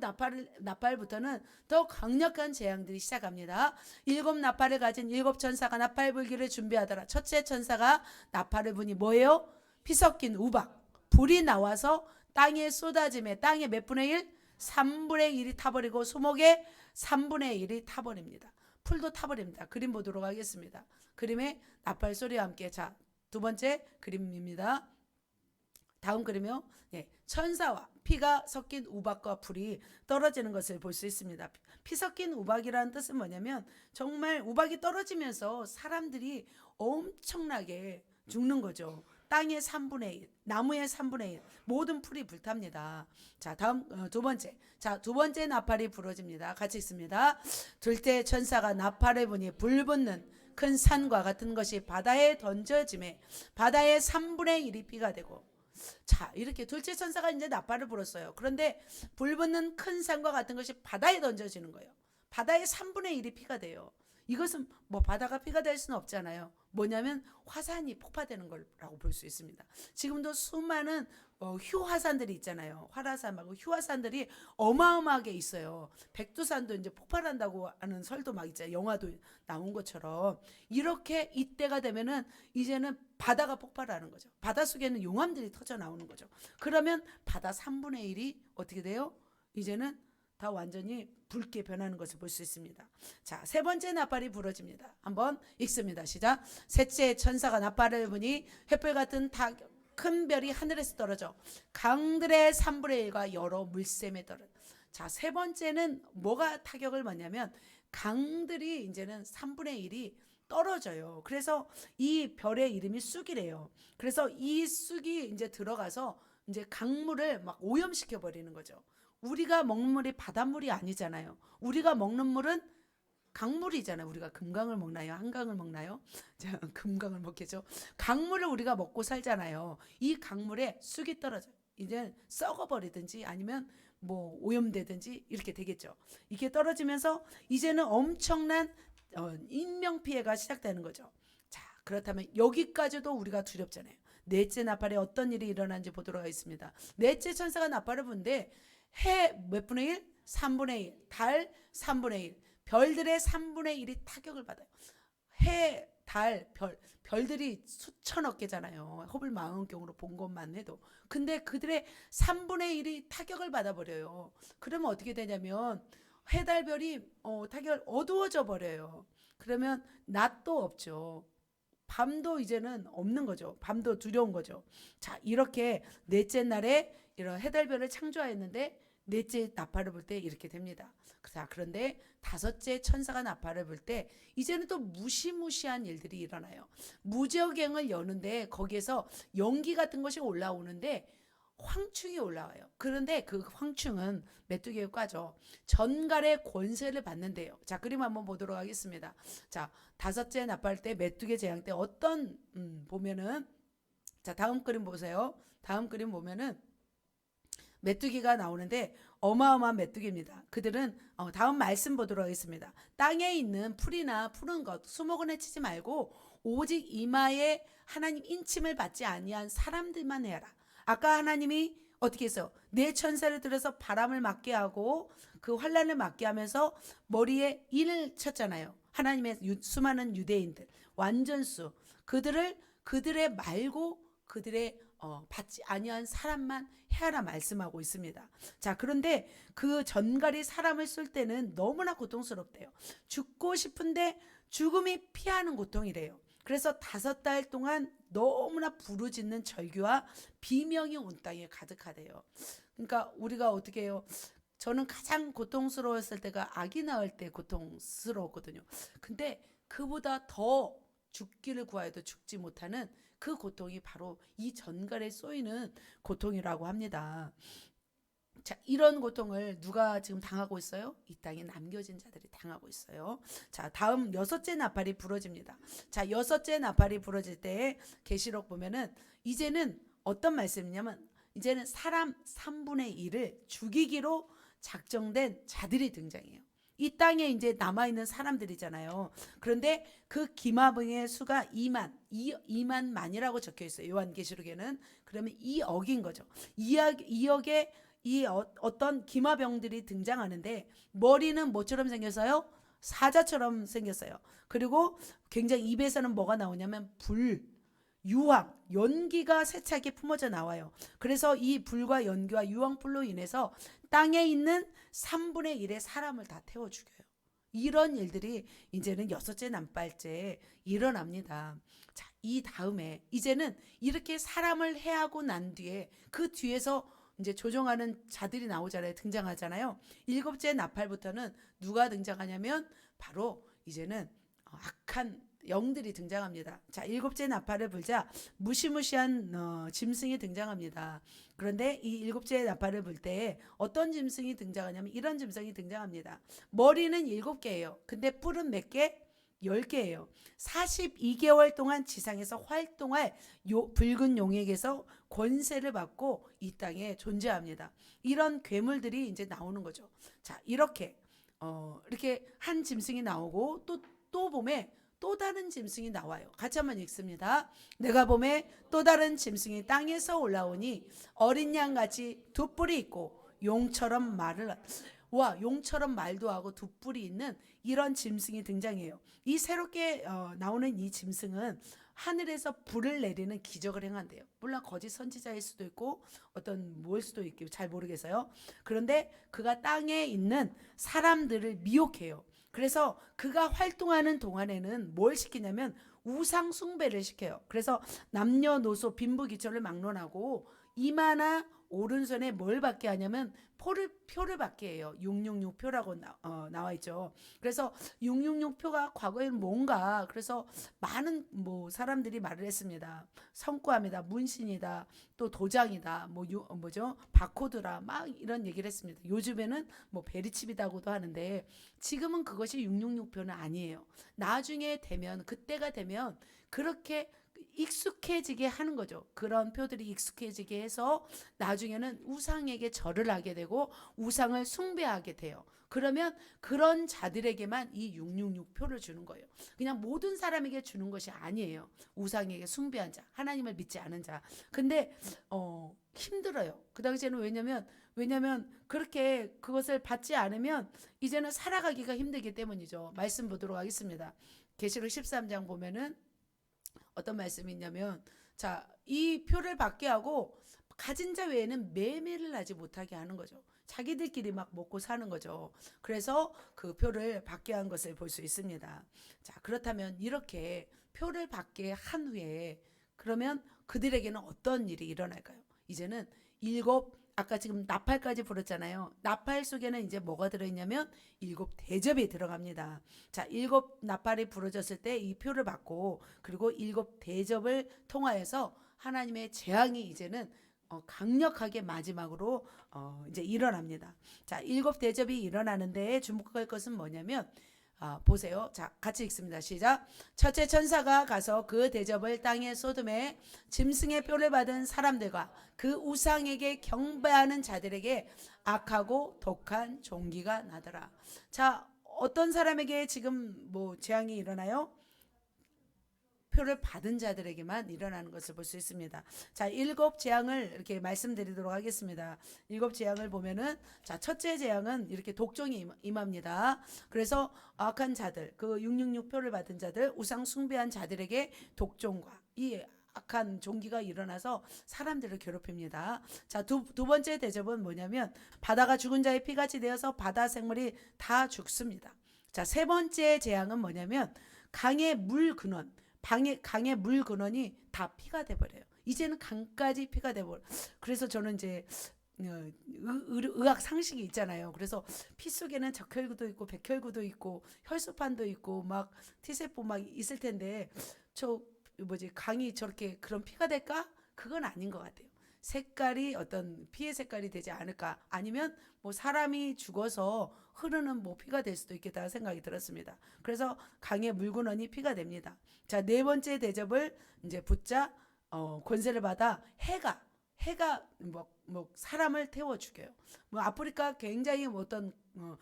나팔부터는 더 강력한 재앙들이 시작합니다. 일곱 나팔을 가진 일곱 천사가 나팔 불기를 준비하더라. 첫째 천사가 나팔을 부니 뭐예요? 피 섞인 우박, 불이 나와서 땅에 쏟아짐에 땅의 몇 분의 1? 3분의 1이 타버리고 수목의 3분의 1이 타버립니다. 풀도 타버립니다. 그림 보도록 하겠습니다. 그림에 나팔 소리와 함께 자, 두 번째 그림입니다. 다음 그림이요. 네, 천사와 피가 섞인 우박과 불이 떨어지는 것을 볼 수 있습니다. 피 섞인 우박이라는 뜻은 뭐냐면 정말 우박이 떨어지면서 사람들이 엄청나게 죽는 거죠. 땅의 3분의 1, 나무의 3분의 1, 모든 풀이 불탑니다. 자, 다음 두 번째. 자, 두 번째 나팔이 부러집니다. 같이 읽습니다. 둘째 천사가 나팔을 부니 불 붙는 큰 산과 같은 것이 바다에 던져짐에 바다의 3분의 1이 피가 되고 자, 이렇게 둘째 천사가 이제 나팔을 불었어요. 그런데 불 붙는 큰 산과 같은 것이 바다에 던져지는 거예요. 바다의 3분의 1이 피가 돼요. 이것은 뭐 바다가 피가 될 수는 없잖아요. 뭐냐면 화산이 폭파되는 거라고 볼 수 있습니다. 지금도 수많은 휴화산들이 있잖아요. 활화산하고 휴화산들이 어마어마하게 있어요. 백두산도 이제 폭발한다고 하는 설도 막 있잖아요. 영화도 나온 것처럼 이렇게 이때가 되면은 이제는 바다가 폭발하는 거죠. 바닷속에는 용암들이 터져 나오는 거죠. 그러면 바다 3분의 1이 어떻게 돼요? 이제는 다 완전히 붉게 변하는 것을 볼 수 있습니다. 자, 세 번째 나팔이 부러집니다. 한번 읽습니다. 시작. 셋째 천사가 나팔을 부니 횃불 같은 큰 별이 하늘에서 떨어져 강들의 3분의 1과 여러 물샘에 떨어져. 자, 세 번째는 뭐가 타격을 받냐면 강들이 이제는 3분의 1이 떨어져요. 그래서 이 별의 이름이 쑥이래요. 그래서 이 쑥이 이제 들어가서 이제 강물을 막 오염시켜 버리는 거죠. 우리가 먹는 물이 바닷물이 아니잖아요. 우리가 먹는 물은 강물이잖아요. 우리가 금강을 먹나요? 한강을 먹나요? 자, 금강을 먹겠죠. 강물을 우리가 먹고 살잖아요. 이 강물에 쑥이 떨어져요. 이제 썩어버리든지 아니면 뭐 오염되든지 이렇게 되겠죠. 이게 떨어지면서 이제는 엄청난 인명피해가 시작되는 거죠. 자, 그렇다면 여기까지도 우리가 두렵잖아요. 넷째 나팔에 어떤 일이 일어나는지 보도록 하겠습니다. 넷째 천사가 나팔을 부는데 해 몇 분의 1? 3분의 1. 달 3분의 1. 별들의 3분의 1이 타격을 받아요. 해, 달, 별들이 수천억 개잖아요. 허블 망원경으로 본 것만 해도. 근데 그들의 3분의 1이 타격을 받아버려요. 그러면 어떻게 되냐면 해, 달, 별이 타격을 어두워져 버려요. 그러면 낮도 없죠. 밤도 이제는 없는 거죠. 밤도 두려운 거죠. 자, 이렇게 넷째 날에 이런 해달별을 창조하였는데 넷째 나팔을 불 때 이렇게 됩니다. 자, 그런데 다섯째 천사가 나팔을 불 때 이제는 또 무시무시한 일들이 일어나요. 무저갱을 여는데 거기에서 연기 같은 것이 올라오는데 황충이 올라와요. 그런데 그 황충은 메뚜기의 과죠. 전갈의 권세를 받는데요. 자, 그림 한번 보도록 하겠습니다. 자, 다섯째 나팔 때 메뚜기 재앙 때 어떤 보면은 자, 다음 그림 보세요. 다음 그림 보면은 메뚜기가 나오는데 어마어마한 메뚜기입니다. 그들은 다음 말씀 보도록 하겠습니다. 땅에 있는 풀이나 푸른 것, 수목은 해치지 말고 오직 이마에 하나님 인침을 받지 아니한 사람들만 해라. 아까 하나님이 어떻게 했어요? 네 천사를 들여서 바람을 맞게 하고 그 환란을 맞게 하면서 머리에 인을 쳤잖아요. 하나님의 수많은 유대인들, 완전수, 그들의 말고 그들의 받지 아니한 사람만 해하라 말씀하고 있습니다. 자, 그런데 그 전갈이 사람을 쏠 때는 너무나 고통스럽대요. 죽고 싶은데 죽음이 피하는 고통이래요. 그래서 5달 동안 너무나 부르짖는 절규와 비명이 온 땅에 가득하대요. 그러니까 우리가 어떻게 해요? 저는 가장 고통스러웠을 때가 아기 낳을 때 고통스러웠거든요. 근데 그보다 더 죽기를 구하여도 죽지 못하는 그 고통이 바로 이 전갈에 쏘이는 고통이라고 합니다. 자, 이런 고통을 누가 지금 당하고 있어요? 이 땅에 남겨진 자들이 당하고 있어요. 자, 다음 여섯째 나팔이 부러집니다. 자, 여섯째 나팔이 부러질 때 계시록 보면은 이제는 어떤 말씀이냐면 이제는 사람 3분의 1을 죽이기로 작정된 자들이 등장해요. 이 땅에 이제 남아있는 사람들이잖아요. 그런데 그 기마병의 수가 2만만이라고 적혀 있어요. 요한계시록에는. 그러면 2억인 거죠. 2억의 이 어떤 기마병들이 등장하는데 머리는 뭐처럼 생겼어요? 사자처럼 생겼어요. 그리고 굉장히 입에서는 뭐가 나오냐면 불, 유황, 연기가 세차게 품어져 나와요. 그래서 이 불과 연기와 유황불로 인해서 땅에 있는 3분의 1의 사람을 다 태워 죽여요. 이런 일들이 이제는 여섯째 난발째에 일어납니다. 자, 이 다음에 이제는 이렇게 사람을 해하고 난 뒤에 그 뒤에서 이제 조종하는 자들이 나오잖아요. 등장하잖아요. 일곱째 나팔부터는 누가 등장하냐면 바로 이제는 악한 영들이 등장합니다. 자, 일곱째 나팔을 불자 무시무시한 짐승이 등장합니다. 그런데 이 일곱째 나팔을 불 때 어떤 짐승이 등장하냐면 이런 짐승이 등장합니다. 머리는 7개예요. 근데 뿔은 몇 개? 10개예요. 42개월 동안 지상에서 활동할 붉은 용에게서 권세를 받고 이 땅에 존재합니다. 이런 괴물들이 이제 나오는 거죠. 자, 이렇게 한 짐승이 나오고 또 또 봄에 또 다른 짐승이 나와요. 같이 한번 읽습니다. 내가 봄에 또 다른 짐승이 땅에서 올라오니 어린 양같이 두 뿔이 있고 용처럼 말을 와, 용처럼 말도 하고 두 뿔이 있는 이런 짐승이 등장해요. 이 새롭게 나오는 이 짐승은 하늘에서 불을 내리는 기적을 행한대요. 물론 거짓 선지자일 수도 있고 어떤 뭘 수도 있고 잘 모르겠어요. 그런데 그가 땅에 있는 사람들을 미혹해요. 그래서 그가 활동하는 동안에는 뭘 시키냐면 우상 숭배를 시켜요. 그래서 남녀노소 빈부귀천을 막론하고 이마나 오른손에 뭘 받게 하냐면 표를 받게 해요. 666표라고 나와 있죠. 그래서 666표가 과거에는 뭔가 그래서 많은 뭐 사람들이 말을 했습니다. 성과입니다. 문신이다. 또 도장이다. 뭐죠? 바코드라. 막 이런 얘기를 했습니다. 요즘에는 뭐 베리칩이라고도 하는데 지금은 그것이 666표는 아니에요. 나중에 되면 그때가 되면 그렇게 익숙해지게 하는 거죠. 그런 표들이 익숙해지게 해서 나중에는 우상에게 절을 하게 되고 우상을 숭배하게 돼요. 그러면 그런 자들에게만 이 666표를 주는 거예요. 그냥 모든 사람에게 주는 것이 아니에요. 우상에게 숭배한 자, 하나님을 믿지 않은 자. 근데 힘들어요. 그 당시에는 왜냐면 그렇게 그것을 받지 않으면 이제는 살아가기가 힘들기 때문이죠. 말씀 보도록 하겠습니다. 계시록 13장 보면은 어떤 말씀이 있냐면 자, 이 표를 받게 하고 가진 자 외에는 매매를 하지 못하게 하는 거죠. 자기들끼리 막 먹고 사는 거죠. 그래서 그 표를 받게 한 것을 볼 수 있습니다. 자, 그렇다면 이렇게 표를 받게 한 후에 그러면 그들에게는 어떤 일이 일어날까요? 이제는 아까 지금 나팔까지 불었잖아요. 나팔 속에는 이제 뭐가 들어있냐면 7 대접이 들어갑니다. 자, 7 나팔이 부러졌을 때 이 표를 받고 그리고 7 대접을 통하여서 하나님의 재앙이 이제는 강력하게 마지막으로 이제 일어납니다. 자, 7 대접이 일어나는데 주목할 것은 뭐냐면 보세요. 자, 같이 읽습니다. 시작. 첫째 천사가 가서 그 대접을 땅에 쏟음에 짐승의 뼈를 받은 사람들과 그 우상에게 경배하는 자들에게 악하고 독한 종기가 나더라. 자, 어떤 사람에게 지금 뭐 재앙이 일어나요? 표를 받은 자들에게만 일어나는 것을 볼 수 있습니다. 자, 7 재앙을 이렇게 말씀드리도록 하겠습니다. 7 재앙을 보면은 자, 첫째 재앙은 이렇게 독종이 임합니다. 그래서 악한 자들, 그 666표를 받은 자들, 우상 숭배한 자들에게 독종과 이 악한 종기가 일어나서 사람들을 괴롭힙니다. 자, 두 번째 대접은 뭐냐면 바다가 죽은 자의 피같이 되어서 바다 생물이 다 죽습니다. 자, 세 번째 재앙은 뭐냐면 강의 물 근원, 강의 물 근원이 다 피가 돼버려요. 이제는 강까지 피가 돼버려. 그래서 저는 이제 의학 상식이 있잖아요. 그래서 피 속에는 적혈구도 있고 백혈구도 있고 혈소판도 있고 막 T세포 막 있을 텐데 강이 저렇게 그런 피가 될까? 그건 아닌 것 같아요. 색깔이 어떤 피의 색깔이 되지 않을까? 아니면 뭐 사람이 죽어서 흐르는 뭐 피가 될 수도 있겠다 생각이 들었습니다. 그래서 강의 물근원이 피가 됩니다. 자, 네 번째 대접을 이제 붙자 권세를 받아 해가 사람을 태워 죽여요. 뭐 아프리카 굉장히 어떤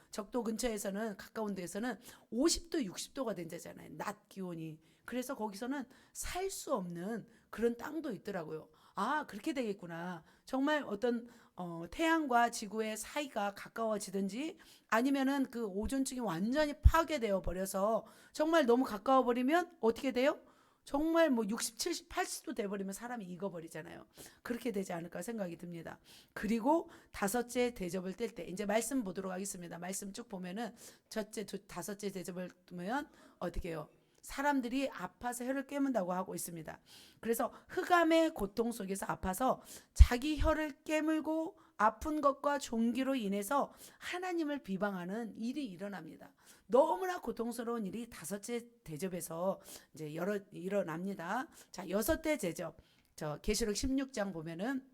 적도 근처에서는 가까운 데에서는 50도 60도가 된다잖아요. 낮 기온이. 그래서 거기서는 살 수 없는 그런 땅도 있더라고요. 아, 그렇게 되겠구나. 정말 어떤 태양과 지구의 사이가 가까워지든지 아니면은 그 오존층이 완전히 파괴되어 버려서 정말 너무 가까워 버리면 어떻게 돼요? 정말 뭐 60, 70, 80도 돼버리면 사람이 익어버리잖아요. 그렇게 되지 않을까 생각이 듭니다. 그리고 다섯째 대접을 뗄 때 이제 말씀 보도록 하겠습니다. 말씀 쭉 보면은 다섯째 대접을 뜨면 어떻게 해요? 사람들이 아파서 혀를 깨문다고 하고 있습니다. 그래서 흑암의 고통 속에서 아파서 자기 혀를 깨물고 아픈 것과 종기로 인해서 하나님을 비방하는 일이 일어납니다. 너무나 고통스러운 일이 다섯째 대접에서 이제 일어납니다. 자, 여섯째 대접. 계시록 16장 보면은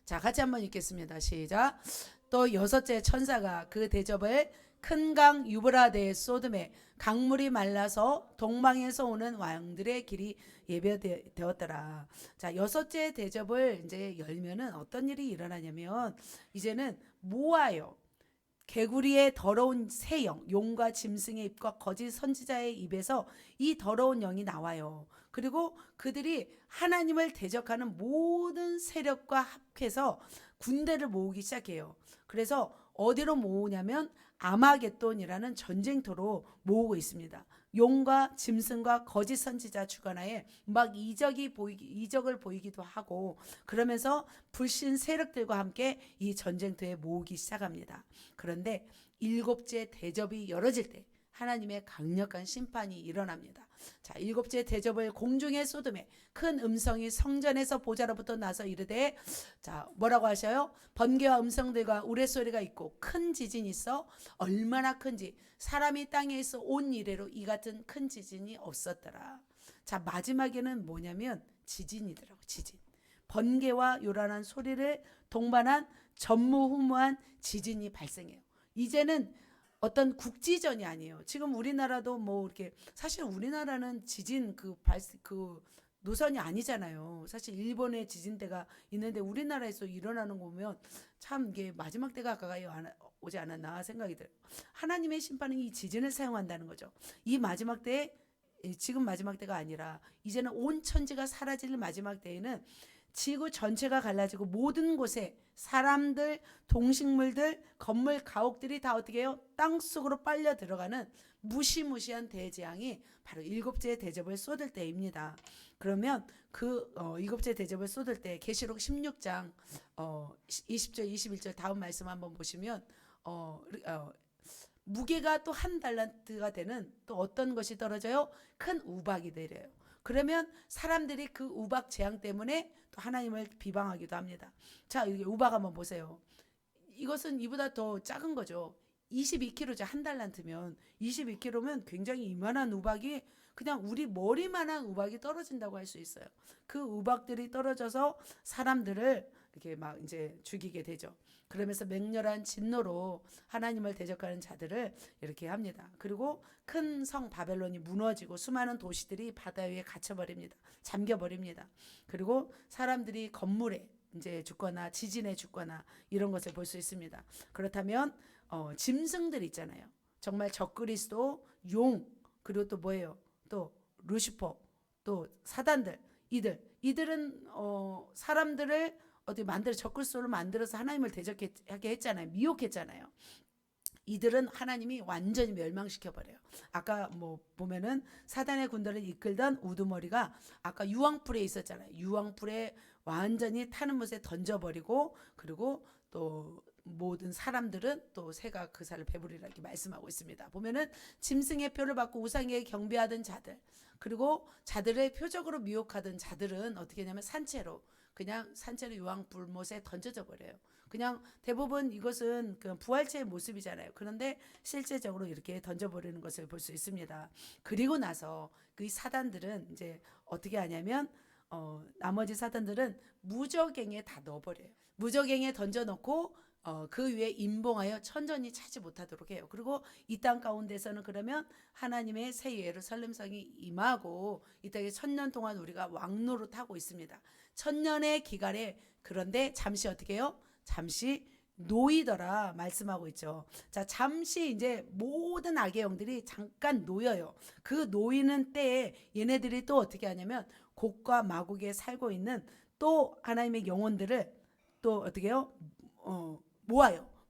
자, 같이 한번 읽겠습니다. 시작. 또 여섯째 천사가 그 대접을 큰 강 유브라데에 쏟음에 강물이 말라서 동방에서 오는 왕들의 길이 예배되었더라. 자, 여섯째 대접을 이제 열면은 어떤 일이 일어나냐면 이제는 모아요. 개구리의 더러운 새 영, 용과 짐승의 입과 거짓 선지자의 입에서 이 더러운 영이 나와요. 그리고 그들이 하나님을 대적하는 모든 세력과 합해서 군대를 모으기 시작해요. 그래서 어디로 모으냐면 아마겟돈이라는 전쟁터로 모으고 있습니다. 용과 짐승과 거짓 선지자 주관하에 막 이적을 보이기도 하고, 그러면서 불신 세력들과 함께 이 전쟁터에 모으기 시작합니다. 그런데 일곱째 대접이 열어질 때 하나님의 강력한 심판이 일어납니다. 자, 일곱째 대접을 공중에 쏟음에 큰 음성이 성전에서 보좌로부터 나서 이르되, 자, 뭐라고 하셔요? 번개와 음성들과 우레소리가 있고 큰 지진이 있어. 얼마나 큰지 사람이 땅에 있어 온 이래로 이 같은 큰 지진이 없었더라. 자, 마지막에는 뭐냐면 지진이더라고. 지진. 번개와 요란한 소리를 동반한 전무후무한 지진이 발생해요. 이제는 어떤 국지전이 아니에요. 지금 우리나라도 뭐 이렇게, 사실 우리나라는 지진 그 노선이 아니잖아요. 사실 일본의 지진대가 있는데 우리나라에서 일어나는 거 보면 참 이게 마지막 때가 가까이 오지 않았나 생각이 들어요. 하나님의 심판은 이 지진을 사용한다는 거죠. 이 마지막 때에, 지금 마지막 때가 아니라 이제는 온 천지가 사라질 마지막 때에는 지구 전체가 갈라지고 모든 곳에 사람들, 동식물들, 건물, 가옥들이 다 어떻게 해요? 땅속으로 빨려 들어가는 무시무시한 대재앙이 바로 일곱째 대접을 쏟을 때입니다. 그러면 그 일곱째 대접을 쏟을 때 계시록 16장 20절 21절 다음 말씀 한번 보시면 무게가 또 한 달란트가 되는 또 어떤 것이 떨어져요? 큰 우박이 내려요. 그러면 사람들이 그 우박 재앙 때문에 또 하나님을 비방하기도 합니다. 자, 이게 우박 한번 보세요. 이것은 이보다 더 작은 거죠. 22kg죠. 한 달란트면 22kg면 굉장히 이만한 우박이, 그냥 우리 머리만한 우박이 떨어진다고 할 수 있어요. 그 우박들이 떨어져서 사람들을 이렇게 막 이제 죽이게 되죠. 그러면서 맹렬한 진노로 하나님을 대적하는 자들을 이렇게 합니다. 그리고 큰 성 바벨론이 무너지고 수많은 도시들이 바다 위에 갇혀버립니다. 잠겨버립니다. 그리고 사람들이 건물에 이제 죽거나 지진에 죽거나 이런 것을 볼 수 있습니다. 그렇다면 짐승들 있잖아요. 정말 적그리스도, 용, 그리고 또 뭐예요? 또 루시퍼, 또 사단들, 이들은 사람들을 어디 적그리스도로 만들어서 하나님을 대적하게 했잖아요. 미혹했잖아요. 이들은 하나님이 완전히 멸망시켜 버려요. 아까 뭐 보면은 사단의 군대를 이끌던 우두머리가 아까 유황풀에 있었잖아요. 유황풀에 완전히 타는 못에 던져버리고, 그리고 또 모든 사람들은 또 새가 그 살을 배부리라 이렇게 말씀하고 있습니다. 보면은 짐승의 표를 받고 우상에게 경배하던 자들, 그리고 자들의 표적으로 미혹하던 자들은 어떻게 하냐면 그냥 산채로 유황불못에 던져져 버려요. 그냥 대부분 이것은 그 부활체의 모습이잖아요. 그런데 실제적으로 이렇게 던져버리는 것을 볼 수 있습니다. 그리고 나서 그 사단들은 이제 어떻게 하냐면 나머지 사단들은 무저갱에 다 넣어버려요. 무저갱에 던져놓고 그 위에 임봉하여 천전이 차지 못하도록 해요. 그리고 이 땅 가운데서는 그러면 하나님의 새 예루살렘성이 임하고 이 땅에 1000년 동안 우리가 왕노릇하고 있습니다. 1000년의 기간에, 그런데 잠시 어떻게 해요? 잠시 놓이더라 말씀하고 있죠. 자, 잠시 이제 모든 악의 영들이 잠깐 놓여요. 그 놓이는 때에 얘네들이 또 어떻게 하냐면 곡과 마곡에 살고 있는 또 하나님의 영혼들을 또 어떻게 해요?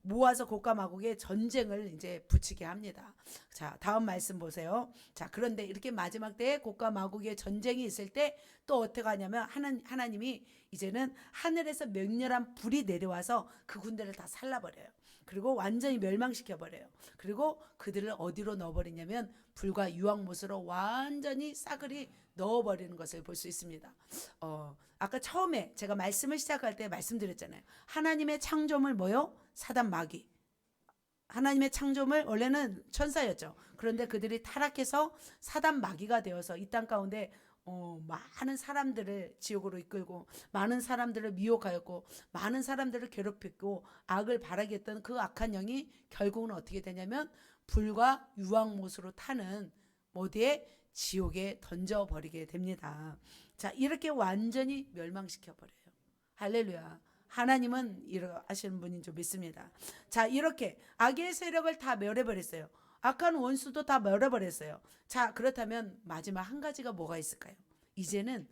모아서 곡과 마곡의 전쟁을 이제 붙이게 합니다. 자, 다음 말씀 보세요. 자, 그런데 이렇게 마지막 때에 곡과 마곡의 전쟁이 있을 때 또 어떻게 하냐면 하나님이 이제는 하늘에서 맹렬한 불이 내려와서 그 군대를 다 살라버려요. 그리고 완전히 멸망시켜버려요. 그리고 그들을 어디로 넣어버리냐면 불과 유황못으로 완전히 싸그리 넣어버리는 것을 볼 수 있습니다. 아까 처음에 제가 말씀을 시작할 때 말씀드렸잖아요. 하나님의 창조물 뭐요? 사단 마귀. 하나님의 창조물 원래는 천사였죠. 그런데 그들이 타락해서 사단 마귀가 되어서 이 땅 가운데 많은 사람들을 지옥으로 이끌고 많은 사람들을 미혹하였고 많은 사람들을 괴롭혔고 악을 바라게 했던 그 악한 영이 결국은 어떻게 되냐면 불과 유황못으로 타는 어디에? 지옥에 던져버리게 됩니다. 자, 이렇게 완전히 멸망시켜버려요. 할렐루야. 하나님은 이러 하시는 분인 줄 믿습니다. 자, 이렇게 악의 세력을 다 멸해버렸어요. 악한 원수도 다 멸해버렸어요. 자, 그렇다면 마지막 한 가지가 뭐가 있을까요? 이제는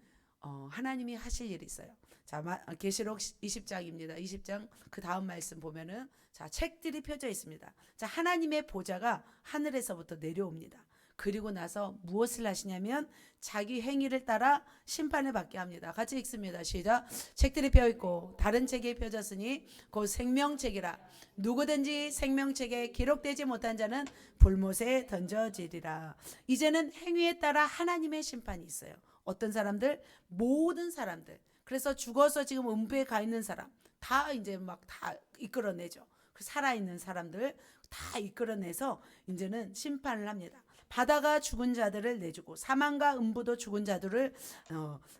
하나님이 하실 일이 있어요. 자, 계시록 20장입니다. 20장 그 다음 말씀 보면은 자, 책들이 펴져 있습니다. 자, 하나님의 보좌가 하늘에서부터 내려옵니다. 그리고 나서 무엇을 하시냐면 자기 행위를 따라 심판을 받게 합니다. 같이 읽습니다. 시작. 책들이 펴 있고 다른 책이 펴졌으니 곧 생명책이라. 누구든지 생명책에 기록되지 못한 자는 불못에 던져지리라. 이제는 행위에 따라 하나님의 심판이 있어요. 어떤 사람들? 모든 사람들. 그래서 죽어서 지금 음부에 가 있는 사람 다 이제 막 다 이끌어내죠. 살아있는 사람들 다 이끌어내서 이제는 심판을 합니다. 바다가 죽은 자들을 내주고 사망과 음부도 죽은 자들을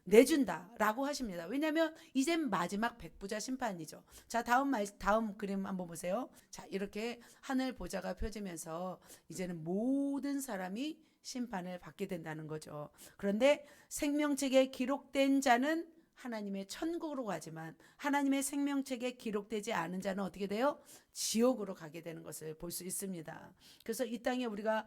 내준다라고 하십니다. 왜냐하면 이젠 마지막 백부자 심판이죠. 자, 다음 그림 한번 보세요. 자, 이렇게 하늘 보좌가 펴지면서 이제는 모든 사람이 심판을 받게 된다는 거죠. 그런데 생명책에 기록된 자는 하나님의 천국으로 가지만 하나님의 생명책에 기록되지 않은 자는 어떻게 돼요? 지옥으로 가게 되는 것을 볼 수 있습니다. 그래서 이 땅에 우리가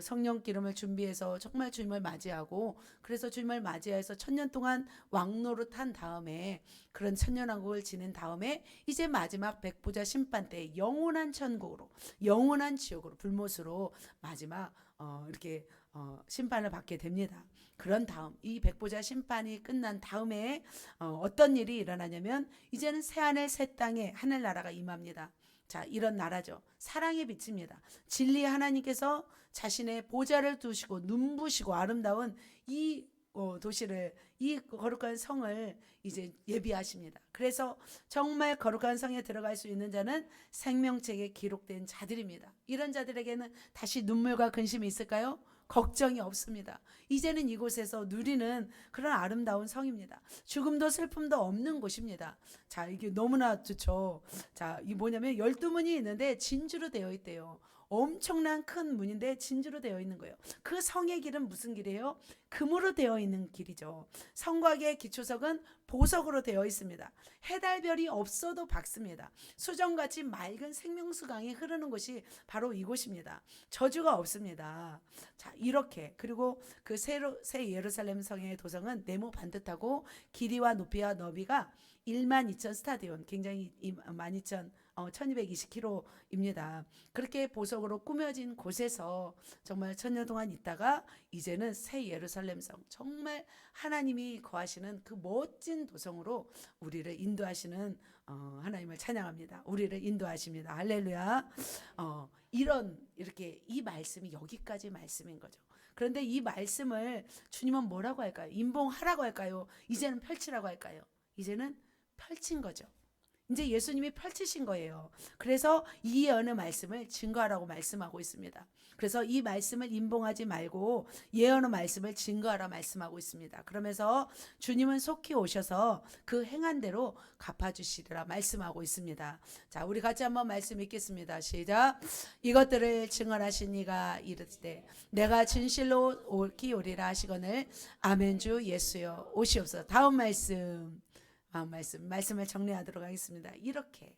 성령 기름을 준비해서 정말 주님을 맞이하고 그래서 주님을 맞이해서 1000년 동안 왕노릇한 다음에 그런 천년왕국을 지낸 다음에 이제 마지막 백보자 심판 때 영원한 천국으로 영원한 지옥으로 불못으로 마지막 이렇게 심판을 받게 됩니다. 그런 다음 이 백보자 심판이 끝난 다음에 어떤 일이 일어나냐면 이제는 새하늘 새 땅에 하늘나라가 임합니다. 자, 이런 나라죠. 사랑의 빛입니다. 진리의 하나님께서 자신의 보좌를 두시고 눈부시고 아름다운 이 도시를 이 거룩한 성을 이제 예비하십니다. 그래서 정말 거룩한 성에 들어갈 수 있는 자는 생명책에 기록된 자들입니다. 이런 자들에게는 다시 눈물과 근심이 있을까요? 걱정이 없습니다. 이제는 이곳에서 누리는 그런 아름다운 성입니다. 죽음도 슬픔도 없는 곳입니다. 자, 이게 너무나 좋죠. 자, 이 뭐냐면 12문이 있는데 진주로 되어 있대요. 엄청난 큰 문인데 진주로 되어 있는 거예요. 그 성의 길은 무슨 길이에요? 금으로 되어 있는 길이죠. 성곽의 기초석은 보석으로 되어 있습니다. 해달별이 없어도 밝습니다. 수정같이 맑은 생명수강이 흐르는 곳이 바로 이곳입니다. 저주가 없습니다. 자, 이렇게 그리고 그 새 예루살렘 성의 도성은 네모 반듯하고 길이와 높이와 너비가 12,000 스타디온, 굉장히 1220km입니다. 그렇게 보석으로 꾸며진 곳에서 정말 1000년 동안 있다가 이제는 새 예루살렘 성, 정말 하나님이 거하시는 그 멋진 도성으로 우리를 인도하시는 하나님을 찬양합니다. 우리를 인도하십니다. 할렐루야. 이렇게 이 말씀이 여기까지 말씀인 거죠. 그런데 이 말씀을 주님은 뭐라고 할까요? 임봉하라고 할까요? 이제는 펼치라고 할까요? 이제는 펼친 거죠. 이제 예수님이 펼치신 거예요. 그래서 이 예언의 말씀을 증거하라고 말씀하고 있습니다. 그래서 이 말씀을 임봉하지 말고 예언의 말씀을 증거하라 말씀하고 있습니다. 그러면서 주님은 속히 오셔서 그 행한 대로 갚아주시리라 말씀하고 있습니다. 자, 우리 같이 한번 말씀 읽겠습니다. 시작. 이것들을 증언하신 이가 이르되 내가 진실로 옳기 오리라 하시거늘 아멘. 주 예수여 오시옵소서. 다음 말씀을 정리하도록 하겠습니다. 이렇게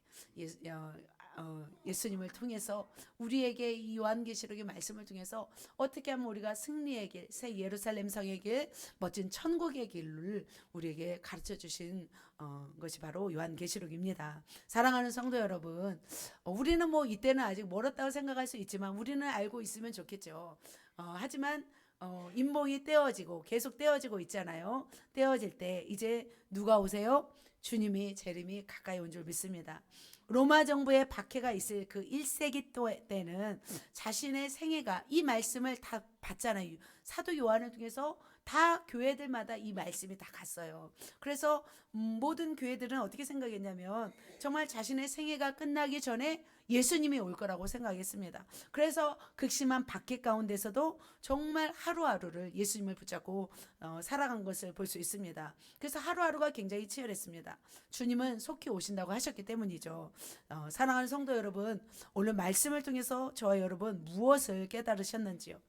예수님을 통해서 우리에게 이 요한계시록의 말씀을 통해서 어떻게 하면 우리가 승리의 길, 새 예루살렘 성의 길, 멋진 천국의 길을 우리에게 가르쳐 주신 것이 바로 요한계시록입니다. 사랑하는 성도 여러분, 우리는 뭐 이때는 아직 멀었다고 생각할 수 있지만 우리는 알고 있으면 좋겠죠. 하지만 인봉이 떼어지고 계속 떼어지고 있잖아요. 떼어질 때 이제 누가 오세요? 주님이 재림이 가까이 온 줄 믿습니다. 로마 정부의 박해가 있을 그 1세기 때는 자신의 생애가 이 말씀을 다 봤잖아요. 사도 요한을 통해서 다 교회들마다 이 말씀이 다 갔어요. 그래서 모든 교회들은 어떻게 생각했냐면 정말 자신의 생애가 끝나기 전에 예수님이 올 거라고 생각했습니다. 그래서 극심한 박해 가운데서도 정말 하루하루를 예수님을 붙잡고 살아간 것을 볼 수 있습니다. 그래서 하루하루가 굉장히 치열했습니다. 주님은 속히 오신다고 하셨기 때문이죠. 사랑하는 성도 여러분, 오늘 말씀을 통해서 저와 여러분 무엇을 깨달으셨는지요?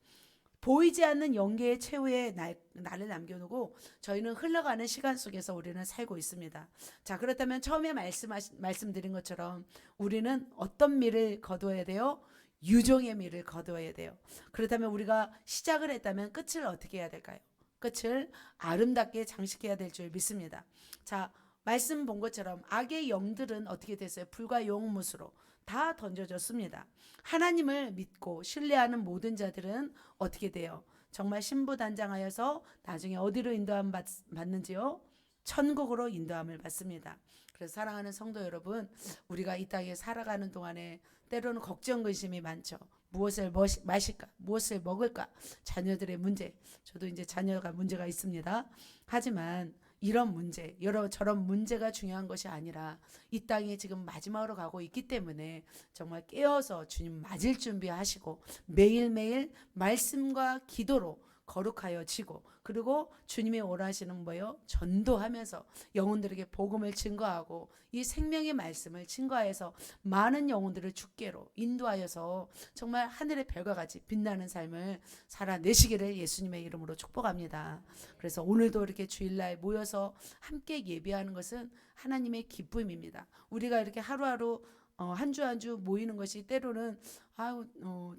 보이지 않는 영계의 최후의 날을 남겨놓고 저희는 흘러가는 시간 속에서 우리는 살고 있습니다. 자, 그렇다면 처음에 말씀드린 것처럼 우리는 어떤 미를 거두어야 돼요? 유종의 미를 거두어야 돼요. 그렇다면 우리가 시작을 했다면 끝을 어떻게 해야 될까요? 끝을 아름답게 장식해야 될 줄 믿습니다. 자, 말씀 본 것처럼 악의 영들은 어떻게 됐어요? 불과 용무수로 다 던져졌습니다. 하나님을 믿고 신뢰하는 모든 자들은 어떻게 돼요? 정말 신부단장하여서 나중에 어디로 인도함 받는지요? 천국으로 인도함을 받습니다. 그래서 사랑하는 성도 여러분, 우리가 이 땅에 살아가는 동안에 때로는 걱정 근심이 많죠. 무엇을 마실까? 무엇을 먹을까? 자녀들의 문제. 저도 이제 자녀가 문제가 있습니다. 하지만 이런 문제, 저런 문제가 중요한 것이 아니라 이 땅에 지금 마지막으로 가고 있기 때문에 정말 깨어서 주님 맞을 준비하시고 매일매일 말씀과 기도로 거룩하여 지고, 그리고 주님이 원하시는 뭐요? 전도하면서 영혼들에게 복음을 증거하고 이 생명의 말씀을 증거하여서 많은 영혼들을 주께로 인도하여서 정말 하늘의 별과 같이 빛나는 삶을 살아내시기를 예수님의 이름으로 축복합니다. 그래서 오늘도 이렇게 주일날 모여서 함께 예배하는 것은 하나님의 기쁨입니다. 우리가 이렇게 하루하루 한 주 한 주 모이는 것이 때로는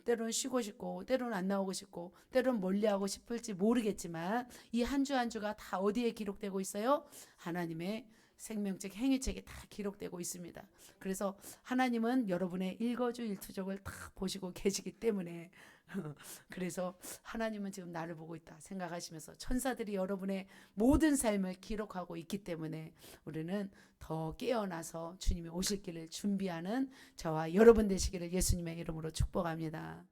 때로는 쉬고 싶고, 때로는 안 나오고 싶고, 때로는 멀리하고 싶을지 모르겠지만 이 한 주 한 주가 다 어디에 기록되고 있어요? 하나님의 생명책 행위책에 다 기록되고 있습니다. 그래서 하나님은 여러분의 일거주일투족을 다 보시고 계시기 때문에 그래서 하나님은 지금 나를 보고 있다 생각하시면서 천사들이 여러분의 모든 삶을 기록하고 있기 때문에 우리는 더 깨어나서 주님이 오실 길을 준비하는 저와 여러분 되시기를 예수님의 이름으로 축복합니다.